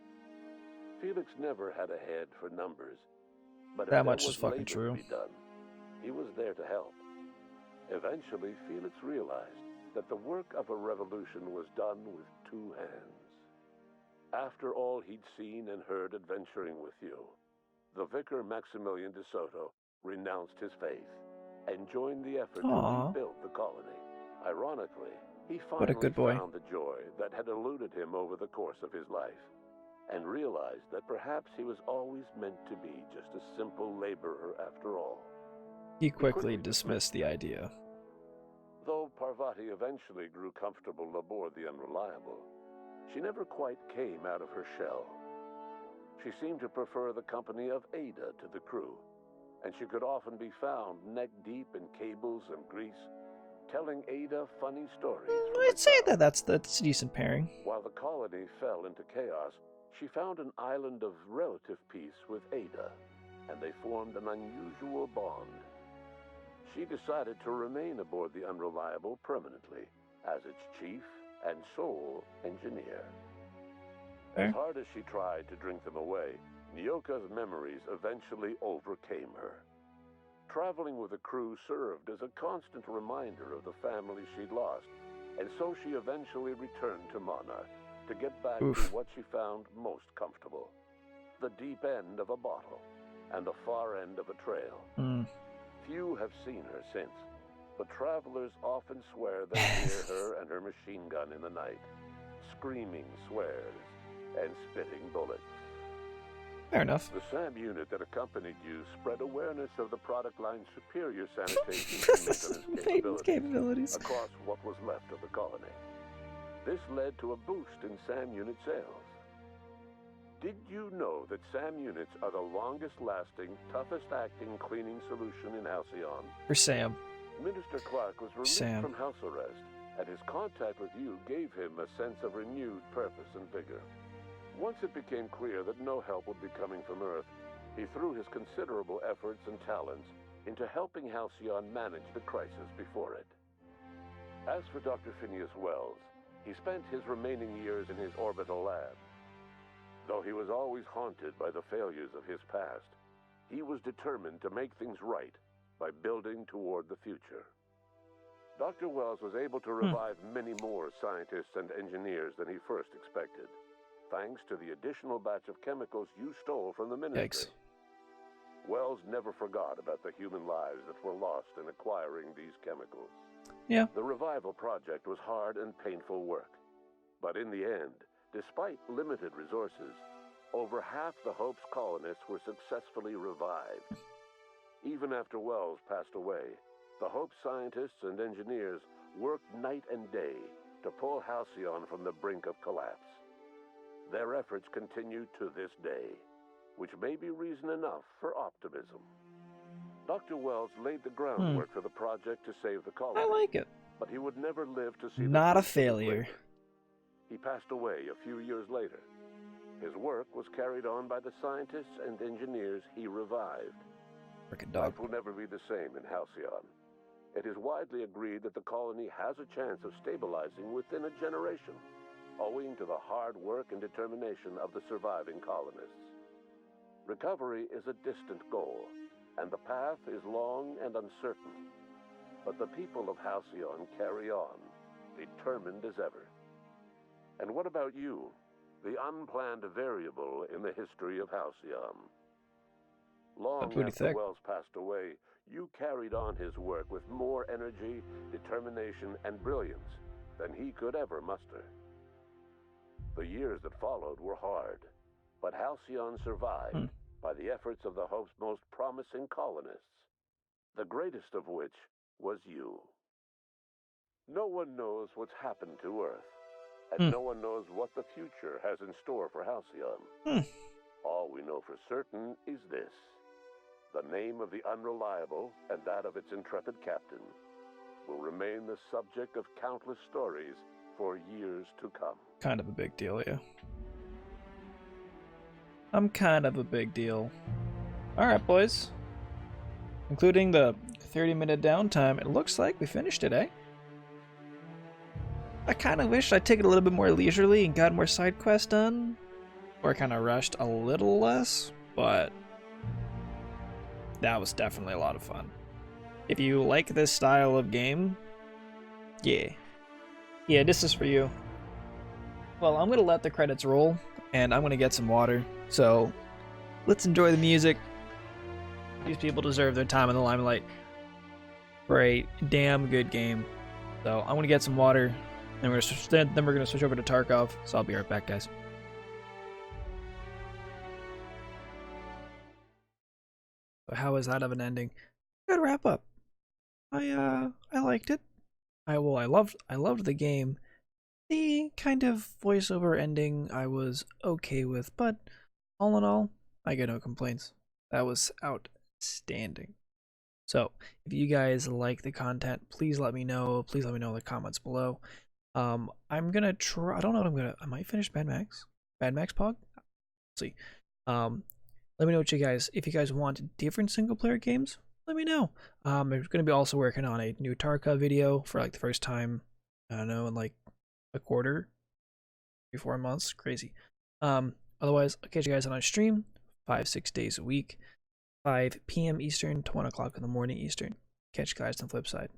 Felix never had a head for numbers, but if
That
there
much is
was
fucking
labor
true.
to be done, he was there to help. Eventually, Felix realized that the work of a revolution was done with two hands. After all he'd seen and heard adventuring with you, the vicar Maximilian de Soto renounced his faith and joined the effort to
Aw.
rebuild the colony. Ironically, he
What a
finally
good boy.
found the joy that had eluded him over the course of his life, and realized that perhaps he was always meant to be just a simple laborer after all.
He quickly dismissed the idea.
Though Parvati eventually grew comfortable aboard the Unreliable, she never quite came out of her shell. She seemed to prefer the company of Ada to the crew, and she could often be found neck-deep in cables and grease, telling Ada funny stories.
I'd say that's a decent pairing.
While the colony fell into chaos, she found an island of relative peace with Ada. and they formed an unusual bond. She decided to remain aboard the Unreliable permanently as its chief and sole engineer. As hard as she tried to drink them away, Nyoka's memories eventually overcame her. Traveling with the crew served as a constant reminder of the family she'd lost, and so she eventually returned to Monarch to get back to what she found most comfortable: the deep end of a bottle and the far end of a trail. Few have seen her since, but travelers often swear they hear her and her machine gun in the night, screaming swears and spitting bullets.
Fair enough.
The SAM unit that accompanied you spread awareness of the product line's superior sanitation and maintenance capabilities across what was left of the colony. This led to a boost in SAM unit sales. Did you know that SAM units are the longest-lasting, toughest-acting cleaning solution in Halcyon?
For Sam.
Minister Clark was released from house arrest, and his contact with you gave him a sense of renewed purpose and vigor. Once it became clear that no help would be coming from Earth, he threw his considerable efforts and talents into helping Halcyon manage the crisis before it. As for Dr. Phineas Wells, he spent his remaining years in his orbital lab. Though he was always haunted by the failures of his past, he was determined to make things right by building toward the future. Dr. Wells was able to revive many more scientists and engineers than he first expected, thanks to the additional batch of chemicals you stole from the ministry.
Yikes.
Wells never forgot about the human lives that were lost in acquiring these chemicals.
Yeah.
The revival project was hard and painful work, but in the end, despite limited resources, over half the Hope's colonists were successfully revived. Even after Wells passed away, the Hope scientists and engineers worked night and day to pull Halcyon from the brink of collapse. Their efforts continue to this day, which may be reason enough for optimism. Dr. Wells laid the groundwork for the project to save the colony.
I like it.
But he would never live to see
Not a failure.
He passed away a few years later. His work was carried on by the scientists and engineers he revived.
Frickin' dog.
Life will never be the same in Halcyon. It is widely agreed that the colony has a chance of stabilizing within a generation, owing to the hard work and determination of the surviving colonists. Recovery is a distant goal, and the path is long and uncertain. But the people of Halcyon carry on, determined as ever. And what about you, the unplanned variable in the history of Halcyon? Long after Wells passed away, you carried on his work with more energy, determination, and brilliance than he could ever muster. The years that followed were hard, but Halcyon survived by the efforts of the Hope's most promising colonists, the greatest of which was you. No one knows what's happened to Earth, and no one knows what the future has in store for Halcyon. All we know for certain is this: the name of the Unreliable and that of its intrepid captain will remain the subject of countless stories for years to come.
Kind of a big deal, yeah. I'm kind of a big deal. Alright, boys. Including the 30-minute downtime, it looks like we finished it, eh? I kind of wish I'd taken it a little bit more leisurely and got more side quests done. Or kind of rushed a little less, but that was definitely a lot of fun. If you like this style of game, yeah, this is for you. Well, I'm gonna let the credits roll, and I'm gonna get some water. So let's enjoy the music. These people deserve their time in the limelight for a damn good game. So I'm gonna get some water, and then we're gonna switch over to Tarkov. So I'll be right back, guys. So how was that of an ending? Good wrap up. I liked it. I loved the game. The kind of voiceover ending I was okay with, but all in all, I get no complaints. That was outstanding. So if you guys like the content, please let me know. Please let me know in the comments below. I'm gonna try. I don't know what I might finish Mad Max Pog. Let's see. Let me know what you guys, if you guys want different single player games, let me know. I'm going to be also working on a new Tarkov video for like the first time, I don't know, in like a quarter, 3-4 months. Crazy. Otherwise, I'll catch you guys on our stream 5-6 days a week, 5 p.m. Eastern to 1 o'clock in the morning Eastern. Catch you guys on the flip side.